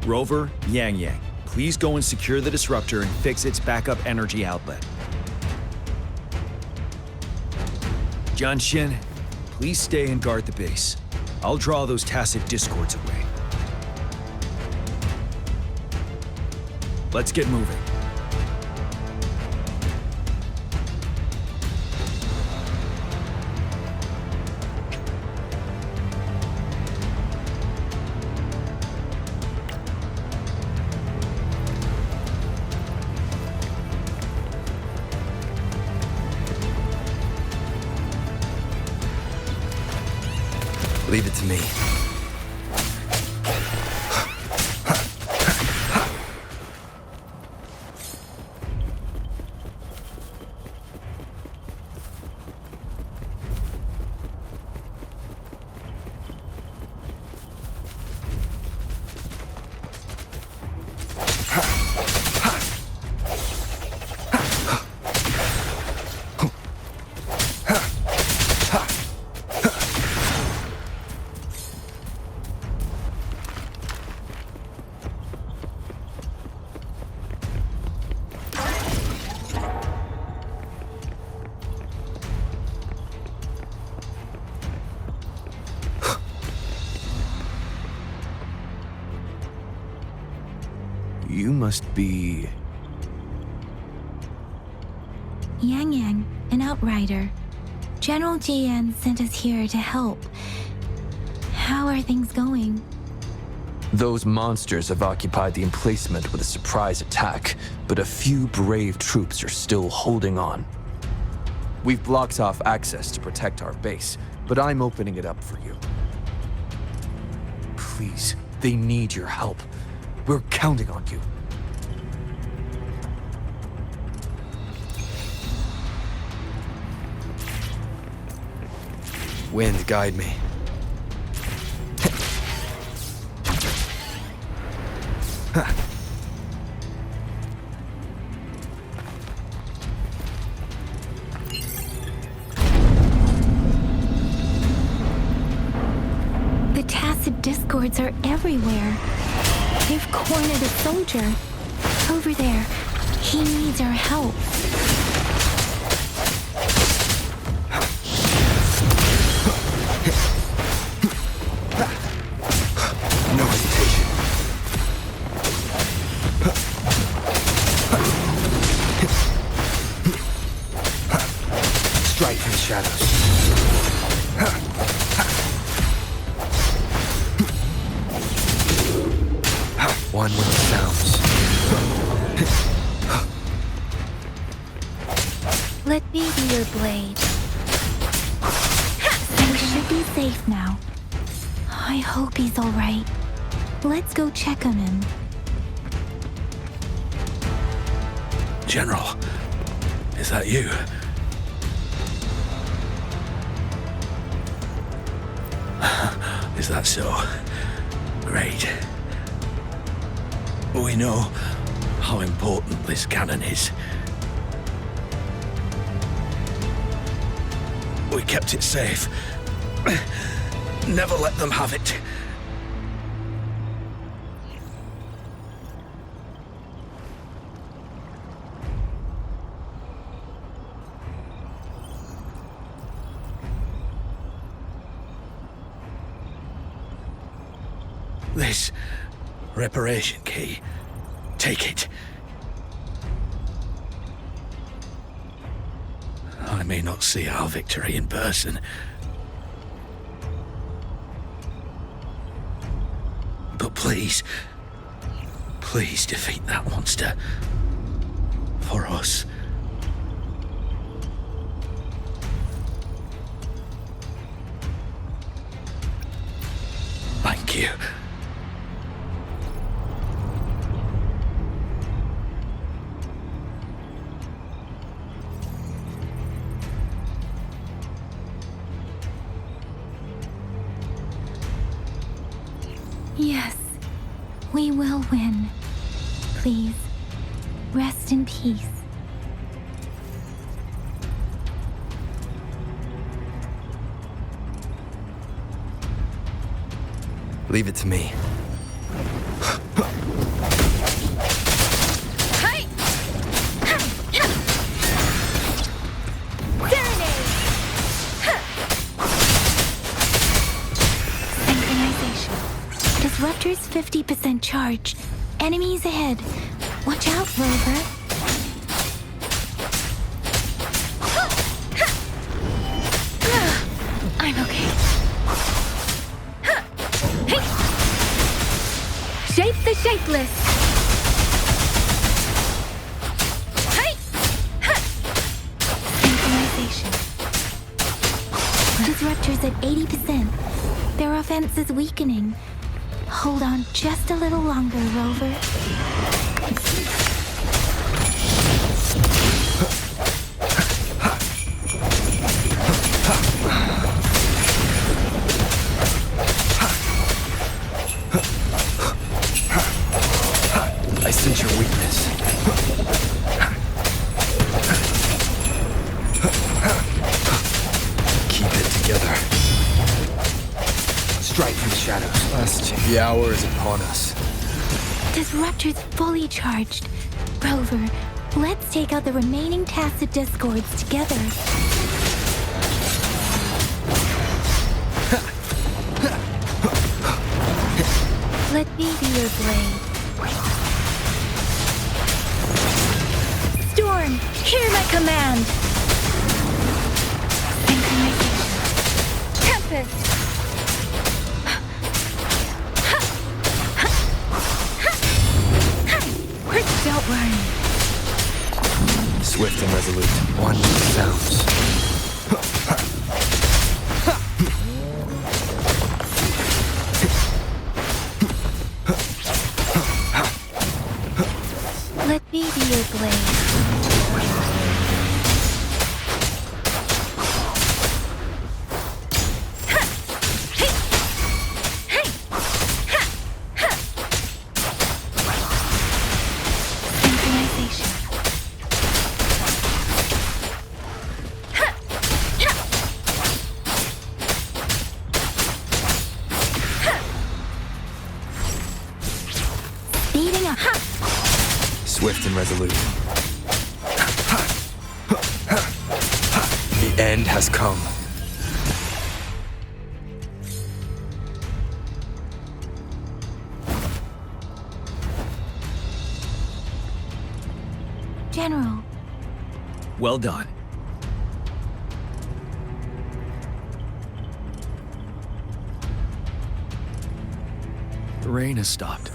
Rover, Yang, please go and secure the disruptor and fix its backup energy outlet. Jianxin, please stay and guard the base. I'll draw those tacit discords away. Let's get moving. Leave it to me. must be... Yang Yang, an outrider. General Jian sent us here to help. How are things going? Those monsters have occupied the emplacement with a surprise attack, but a few brave troops are still holding on. We've blocked off access to protect our base, but I'm opening it up for you. Please, they need your help. We're counting on you. Wind, guide me. The tacit discords are everywhere. They've cornered a soldier. Over there. He needs our help. No hesitation. Strike from the shadows. One with the sounds. Let me be your blade. We should be safe now. I hope he's alright. Let's go check on him. General, is that you? Is that so? Great. We know how important this cannon is. We kept it safe. Never let them have it. This reparation key. Take it. I may not see our victory in person, but please defeat that monster. For us. Thank you. Yes, we will win. Please, rest in peace. Leave it to me. Disruptor's 50% charge. Enemies ahead. Watch out, Rover. I'm okay. Shape the shapeless. Synchronization. Disruptor's at 80%. Their offense is weakening. Hold on just a little longer, Rover. I sense your weakness. Keep it together. Strike from the shadows. The hour is upon us. Disruptor's fully charged. Rover, let's take out the remaining tacit discords together. Let me be your blade. Hear my command! Tempest! Don't worry. Swift and resolute. One sounds. Let me be your blade. Swift and resolute. The end has come. General. Well done. The rain has stopped.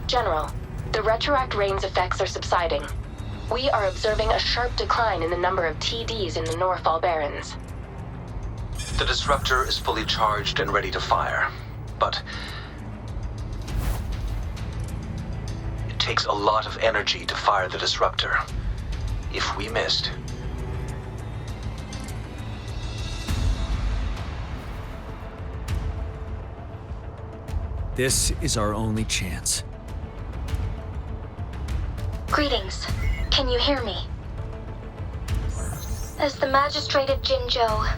General, the retroact rain's effects are subsiding. We are observing a sharp decline in the number of TDs in the Norfall Barrens. The disruptor is fully charged and ready to fire, but it takes a lot of energy to fire the disruptor. If we missed, this is our only chance. Greetings. Can you hear me? As the Magistrate of Jinzhou,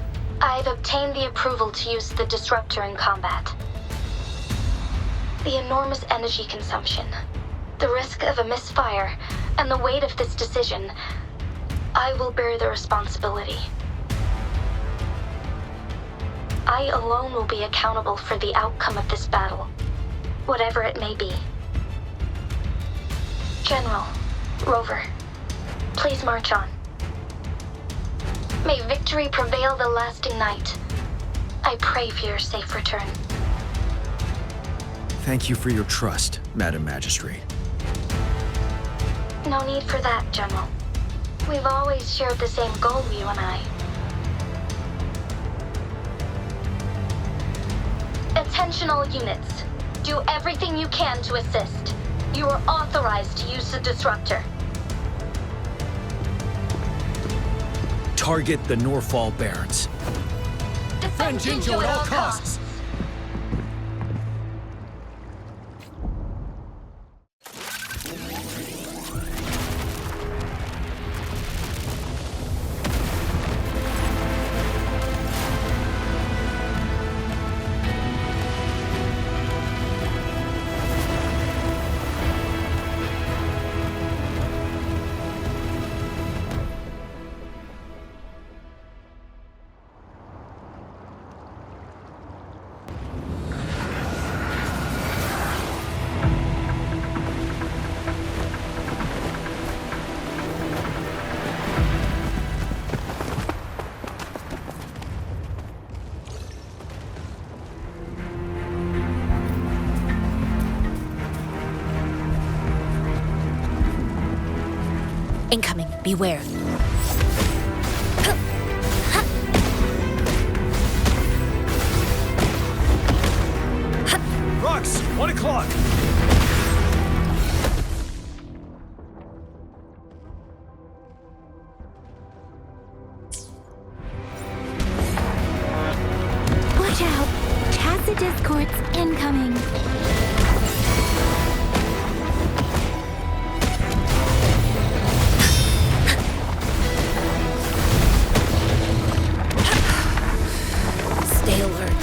I've obtained the approval to use the disruptor in combat. The enormous energy consumption, the risk of a misfire, and the weight of this decision, I will bear the responsibility. I alone will be accountable for the outcome of this battle, whatever it may be. General, Rover, please march on. May victory prevail the lasting night. I pray for your safe return. Thank you for your trust, Madam Magistrate. No need for that, General. We've always shared the same goal, you and I. Attention all units. Do everything you can to assist. You are authorized to use the disruptor. Target the Norfall Barrens. Defend Jinzhou at all costs! Incoming. Beware. Rocks! 1 o'clock! Watch out! Tacit discords incoming. Stay alert.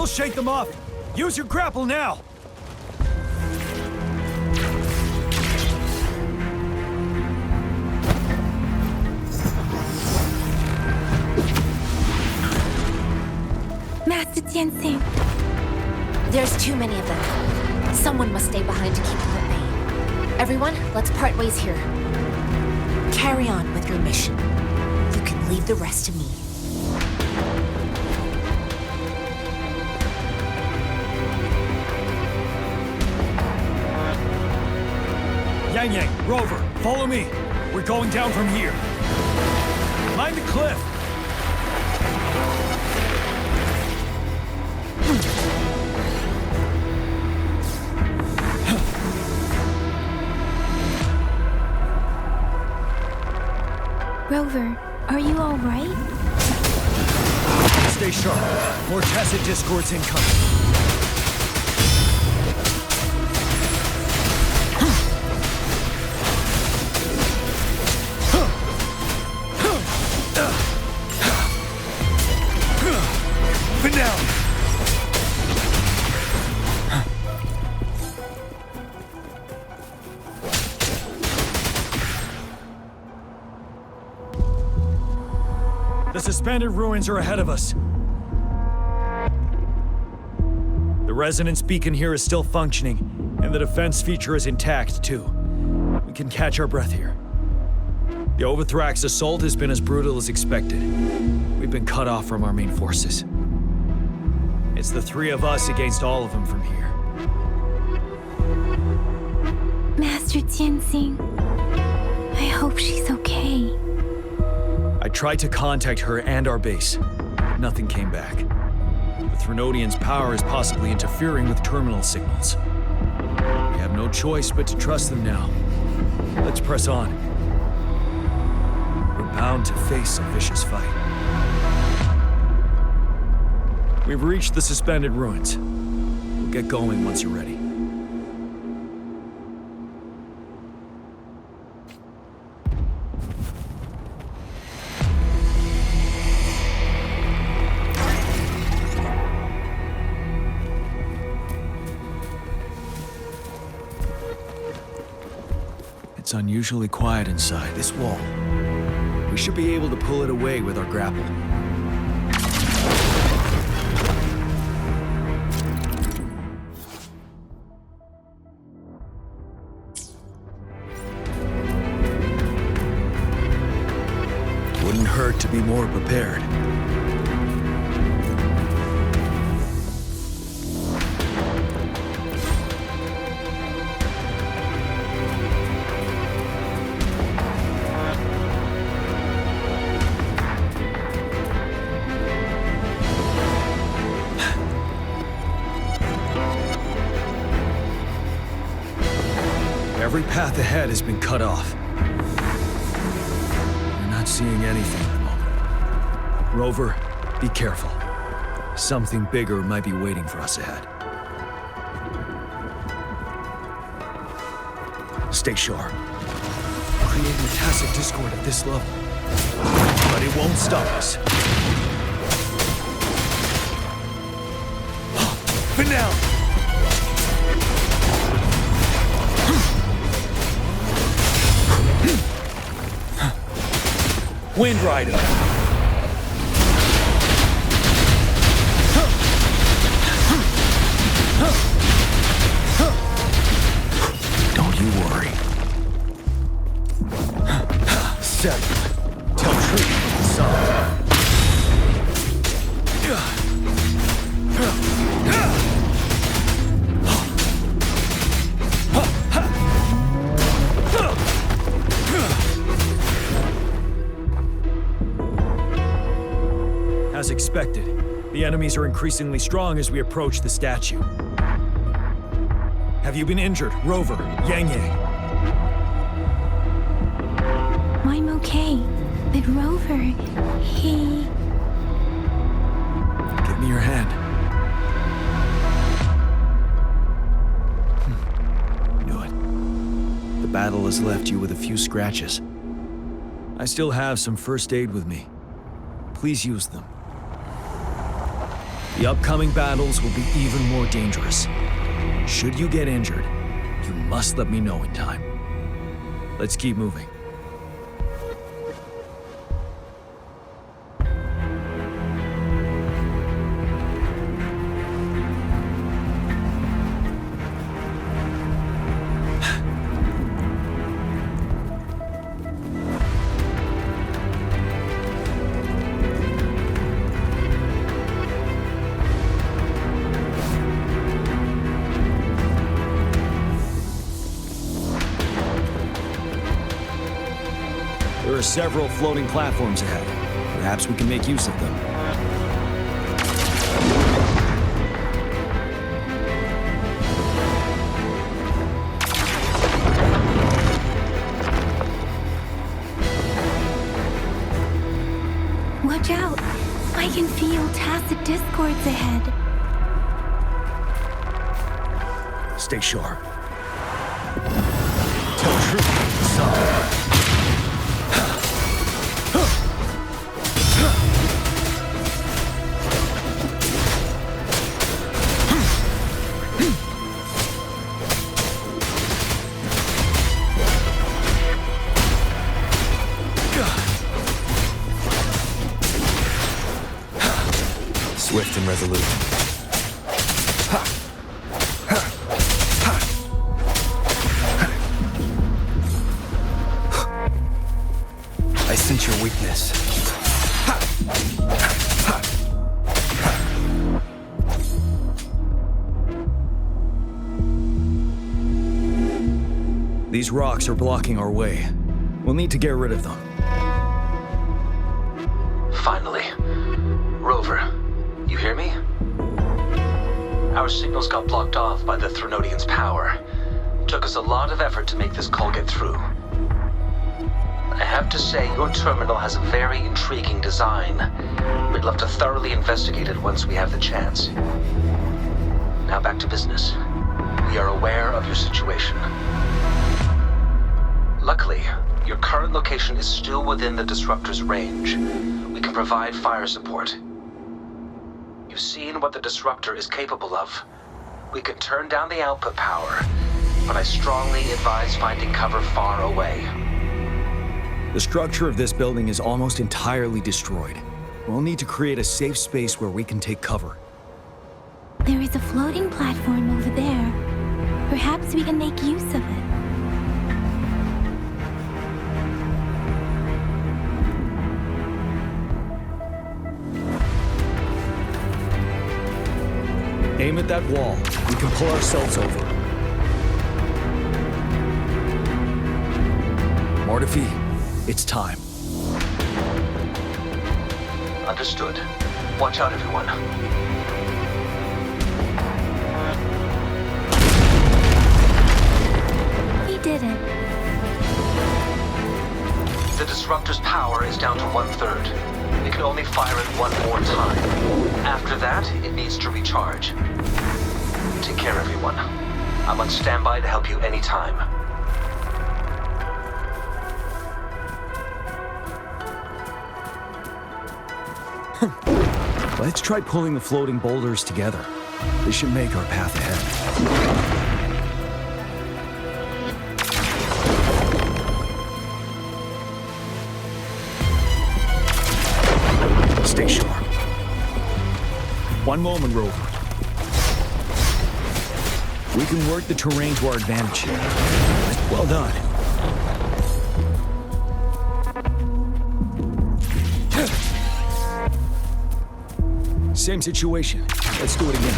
We'll shake them off! Use your grapple now! Master Jinsing. There's too many of them. Someone must stay behind to keep them at bay. Everyone, let's part ways here. Carry on with your mission. You can leave the rest to me. Yang, Rover, follow me. We're going down from here. Mind the cliff. Rover, are you all right? Stay sharp. More tacit discords incoming. Been down. The suspended ruins are ahead of us. The resonance beacon here is still functioning, and the defense feature is intact, too. We can catch our breath here. The Overthrax assault has been as brutal as expected. We've been cut off from our main forces. It's the three of us against all of them from here. Master Jinsing, I hope she's okay. I tried to contact her and our base. Nothing came back. The Threnodians' power is possibly interfering with terminal signals. We have no choice but to trust them now. Let's press on. We're bound to face a vicious fight. We've reached the suspended ruins. We'll get going once you're ready. It's unusually quiet inside this wall. We should be able to pull it away with our grapple. Wouldn't hurt to be more prepared. Every path ahead has been cut off. We're not seeing anything at the moment. Rover, be careful. Something bigger might be waiting for us ahead. Stay sharp. Creating a tacit discord at this level. But it won't stop us. For now! Wind Rider! Don't you worry. Seven. Tell truth, son. As expected, the enemies are increasingly strong as we approach the statue. Have you been injured, Rover, Yang? I'm okay, but Rover, he... Give me your hand. Knew it. The battle has left you with a few scratches. I still have some first aid with me. Please use them. The upcoming battles will be even more dangerous. Should you get injured, you must let me know in time. Let's keep moving. There are several floating platforms ahead. Perhaps we can make use of them. Watch out! I can feel tacit discords ahead. Stay sharp. Tell truth, son. Swift and resolute. I sense your weakness. These rocks are blocking our way. We'll need to get rid of them. Finally. Rover, you hear me? Our signals got blocked off by the Threnodian's power. Took us a lot of effort to make this call get through. I have to say, your terminal has a very intriguing design. We'd love to thoroughly investigate it once we have the chance. Now back to business. We are aware of your situation. Luckily, your current location is still within the Disruptor's range. We can provide fire support. You've seen what the Disruptor is capable of. We can turn down the output power, but I strongly advise finding cover far away. The structure of this building is almost entirely destroyed. We'll need to create a safe space where we can take cover. There is a floating platform over there. Perhaps we can make use of it. Aim at that wall. We can pull ourselves over. Mortefi, it's time. Understood. Watch out, everyone. We did it. The Disruptor's power is down to 1/3. It can only fire it one more time. After that, it needs to recharge. Take care, everyone. I'm on standby to help you anytime. Let's try pulling the floating boulders together. This should make our path ahead. Stay sharp. One moment, Rover. We can work the terrain to our advantage here. Well done. Same situation. Let's do it again.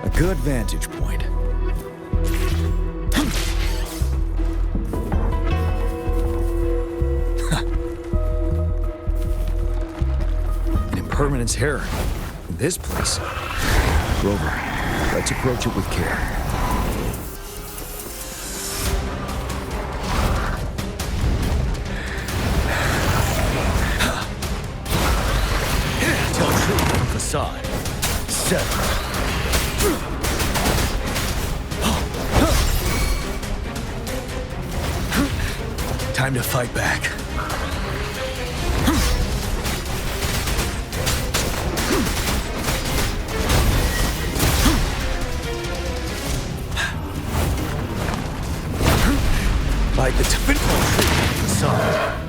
A good vantage point. An impermanence hair in this place. Rover, let's approach it with care. Tell truth from facade. 7. Time to fight back. Like the typical sun.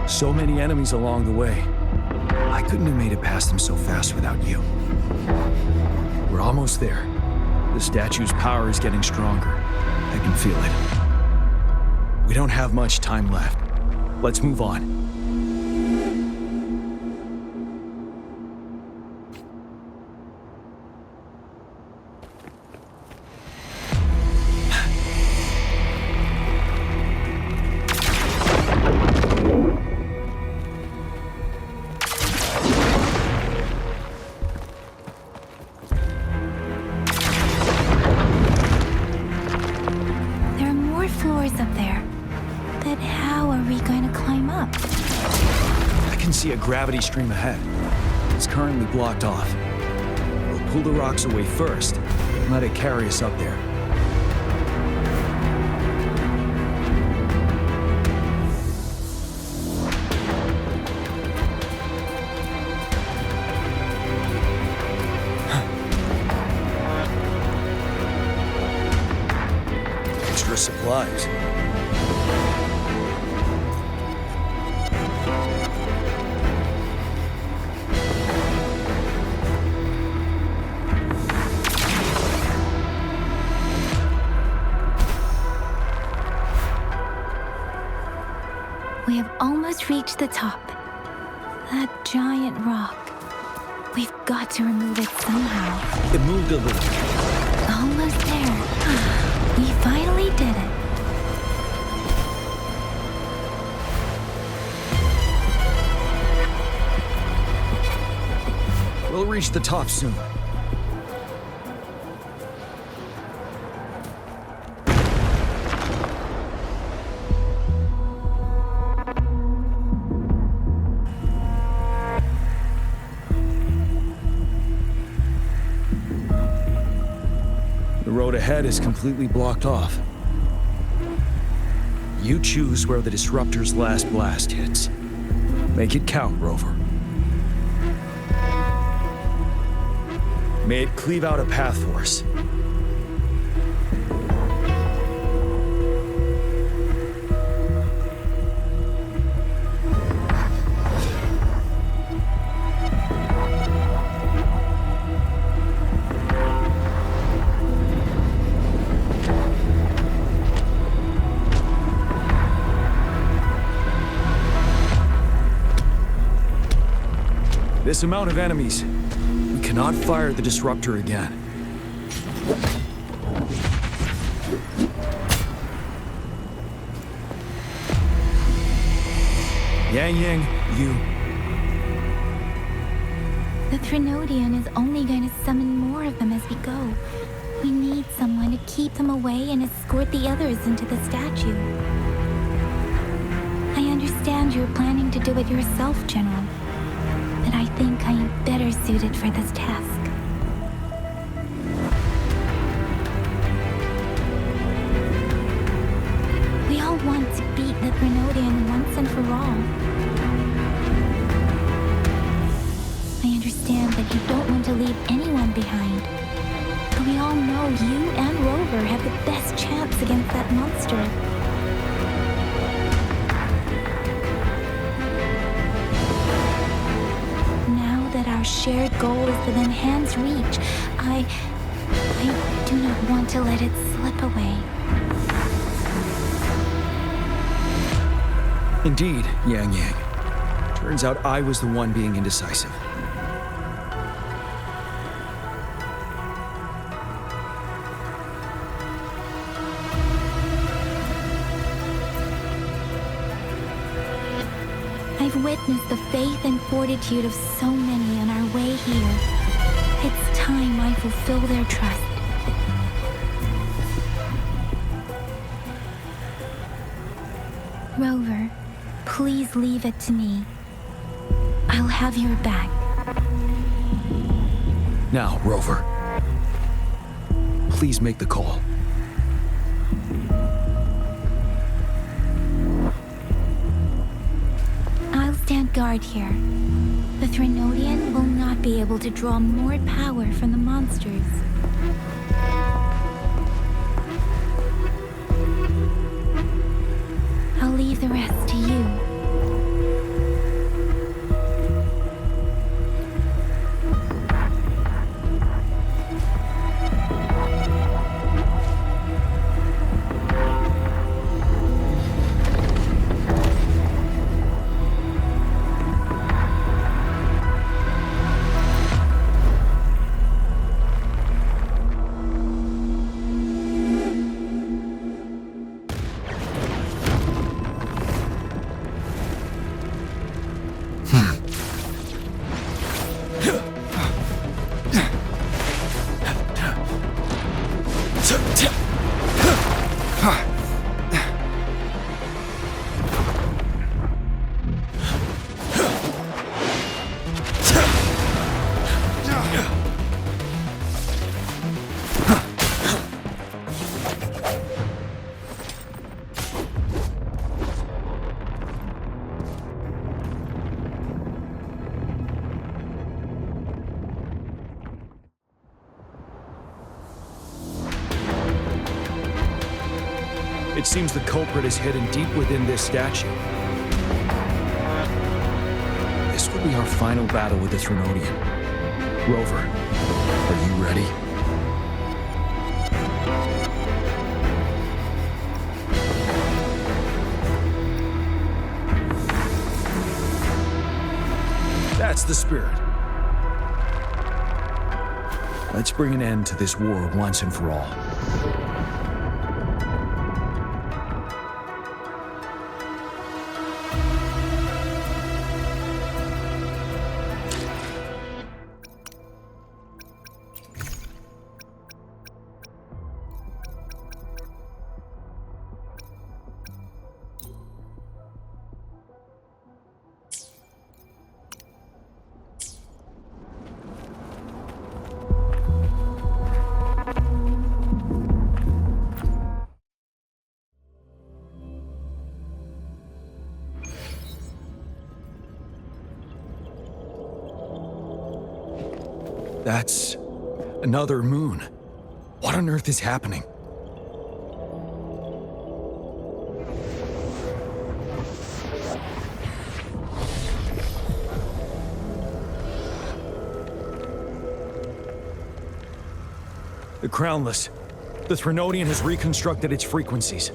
So many enemies along the way. I couldn't have made it past them so fast without you. We're almost there. The statue's power is getting stronger. I can feel it. We don't have much time left. Let's move on. Gravity stream ahead. It's currently blocked off. We'll pull the rocks away first and let it carry us up there. Extra supplies. Reach the top. That giant rock. We've got to remove it somehow. It moved a little. Almost there. We finally did it. We'll reach the top soon. The road ahead is completely blocked off. You choose where the Disruptor's last blast hits. Make it count, Rover. May it cleave out a path for us. This amount of enemies, we cannot fire the Disruptor again. Yang, you... The Threnodian is only going to summon more of them as we go. We need someone to keep them away and escort the others into the statue. I understand you're planning to do it yourself, General. But I think I am better suited for this task. We all want to beat the Threnodian once and for all. I understand that you don't want to leave anyone behind. But we all know you and Rover have the best chance against that monster. shared goal is within hand's reach. I do not want to let it slip away. Indeed, Yang Yang. Turns out I was the one being indecisive. I've witnessed the faith and fortitude of so many on our way here. It's time I fulfill their trust. Rover, please leave it to me. I'll have your back. Now, Rover. Please make the call. I'll stand guard here. The Threnodian will not be able to draw more power from the monsters. I'll leave the rest to you. It seems the culprit is hidden deep within this statue. This will be our final battle with the Threnodian. Rover, are you ready? That's the spirit. Let's bring an end to this war once and for all. That's another moon. What on earth is happening? The Crownless. The Threnodian has reconstructed its frequencies.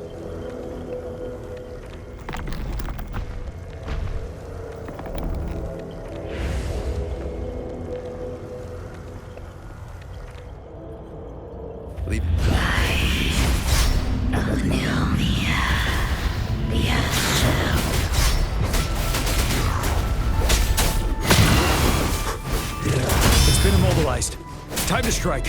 It's been immobilized. Time to strike.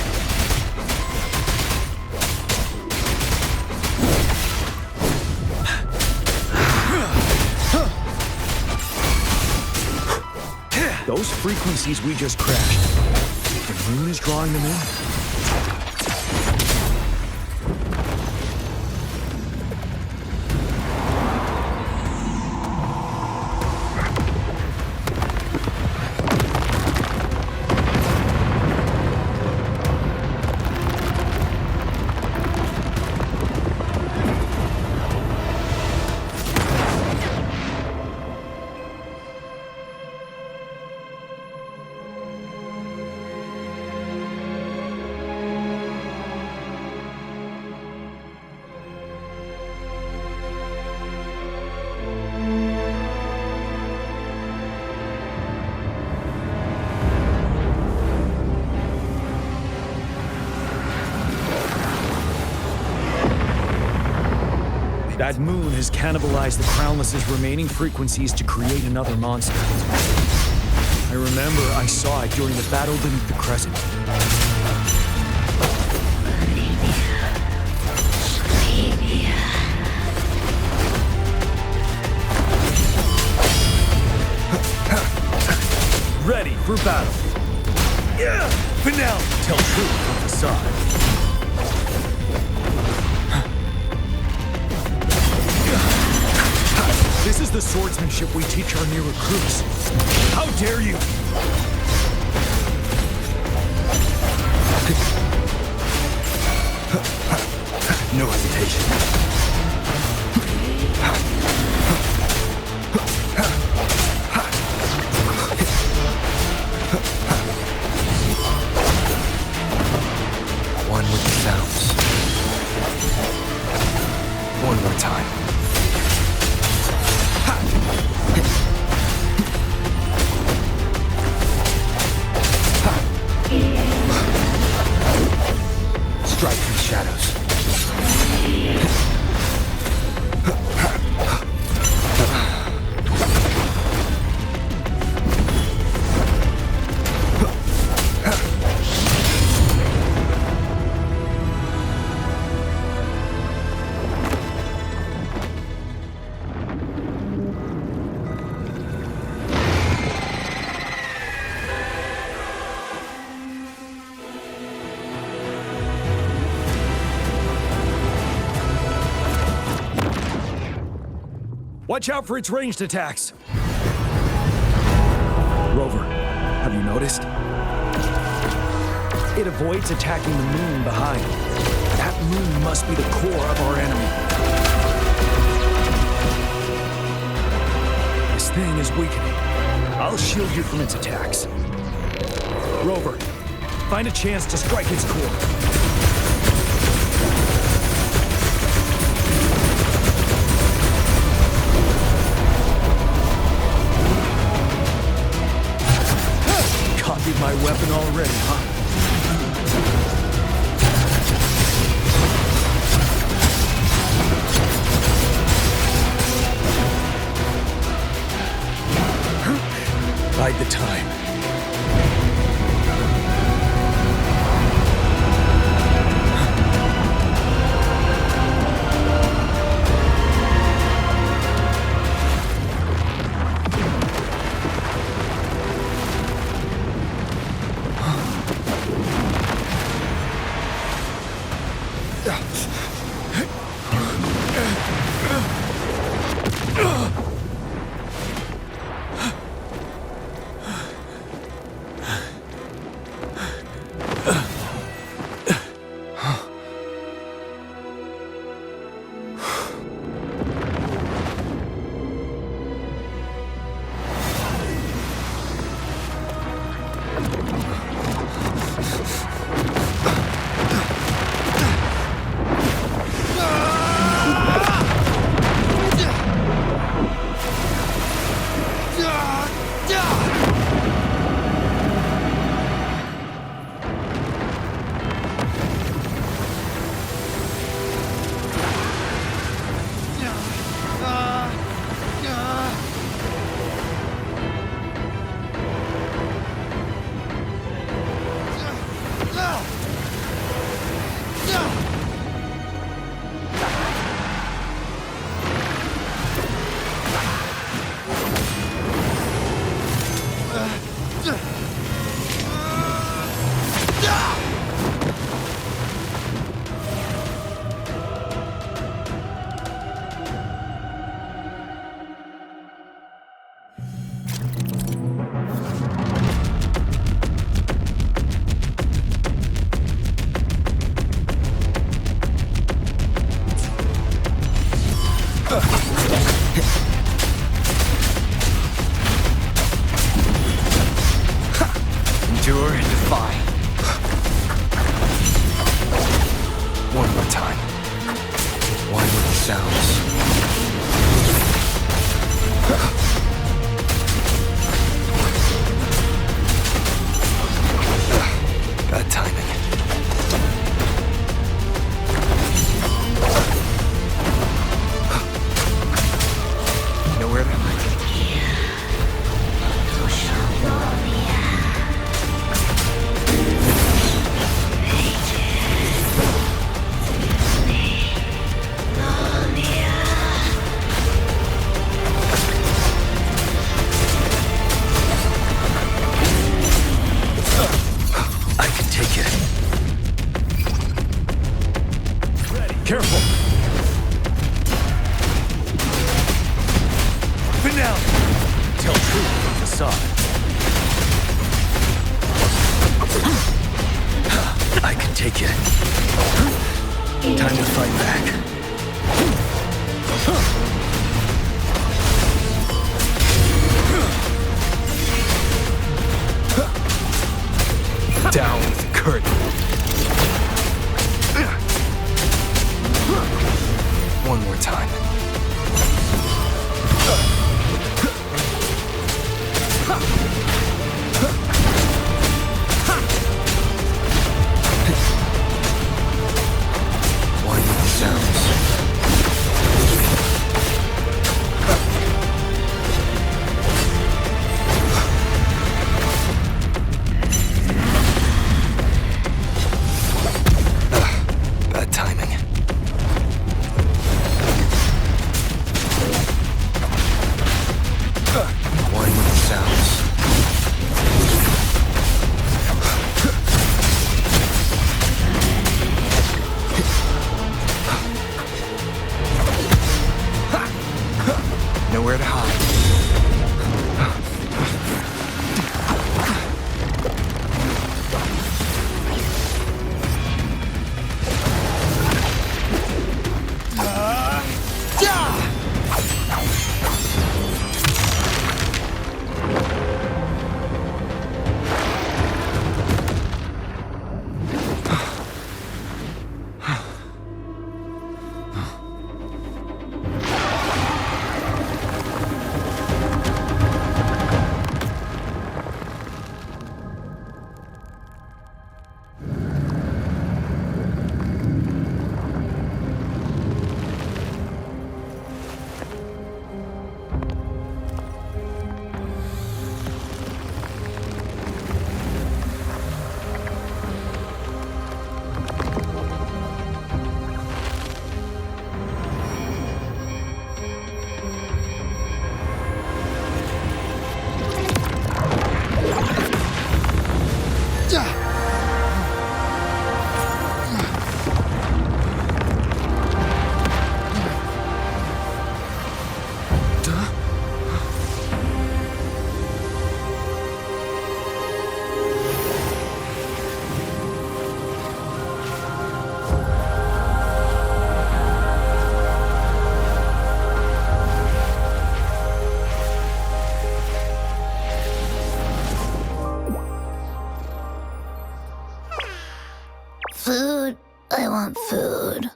Those frequencies we just crashed. The moon is drawing them in? That moon has cannibalized the Crownless's remaining frequencies to create another monster. I remember I saw it during the battle beneath the crescent. Ready for battle. Yeah! Finale! Tell truth from facade. This is the swordsmanship we teach our new recruits. How dare you! No hesitation. One with the sounds. One more time. Strike through shadows. Watch out for its ranged attacks! Rover, have you noticed? It avoids attacking the moon behind. That moon must be the core of our enemy. This thing is weakening. I'll shield you from its attacks. Rover, find a chance to strike its core. Copied my weapon already, huh? Bide the time. Endure and defy. One more time. One with the sounds. Got timing. now! Tell truth from facade. I can take it. Time to fight back. Down with the curtain. One more time. Why with the sounds? Bad timing. Wine with the sounds. Nowhere to hide. Food. I want food.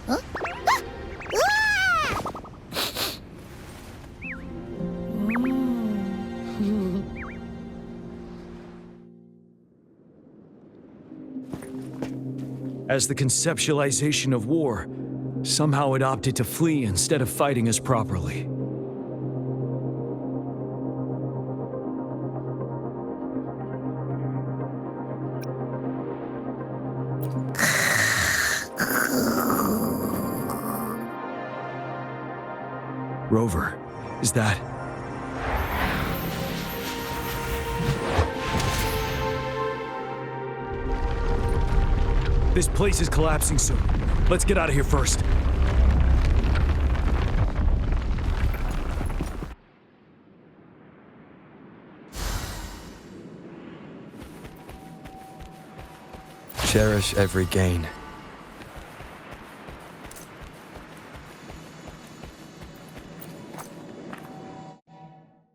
Huh? As the conceptualization of war, somehow it opted to flee instead of fighting us properly. Rover, is that... This place is collapsing soon. Let's get out of here first. Cherish every gain.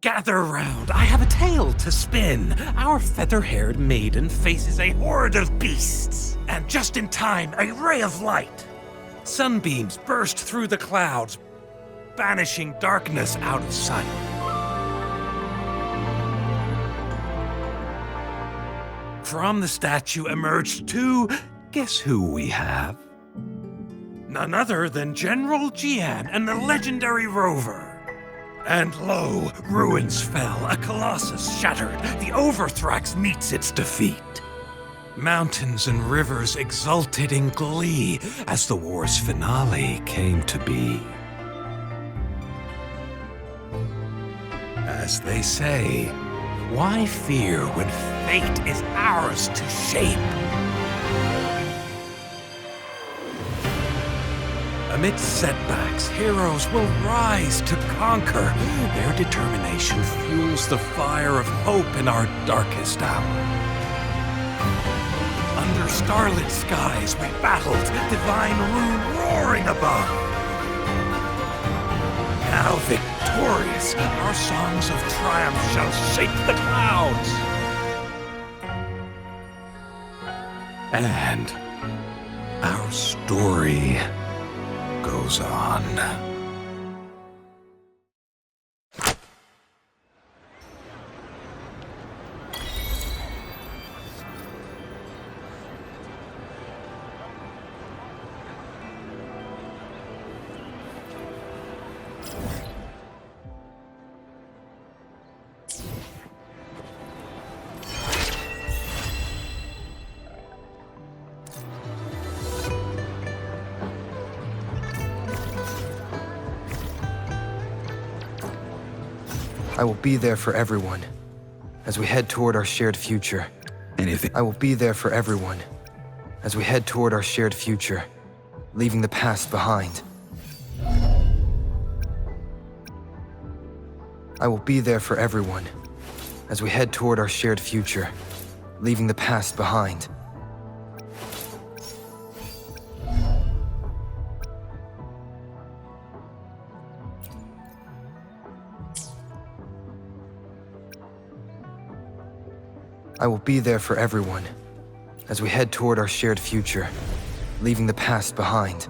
Gather round, I have a tale to spin. Our feather-haired maiden faces a horde of beasts. And just in time, a ray of light. Sunbeams burst through the clouds, banishing darkness out of sight. From the statue emerged two... Guess who we have? None other than General Jian and the legendary Rover. And lo, ruins fell, a colossus shattered, the Overthrax meets its defeat. Mountains and rivers exulted in glee as the war's finale came to be. As they say, why fear when fate is ours to shape? Amidst setbacks, heroes will rise to conquer. Their determination fuels the fire of hope in our darkest hour. Under starlit skies we battled, divine rune roaring above. Now victorious, our songs of triumph shall shake the clouds. And our story goes on. I will be there for everyone as we head toward our shared future. I will be there for everyone as we head toward our shared future, leaving the past behind. I will be there for everyone as we head toward our shared future, leaving the past behind. I will be there for everyone as we head toward our shared future, leaving the past behind.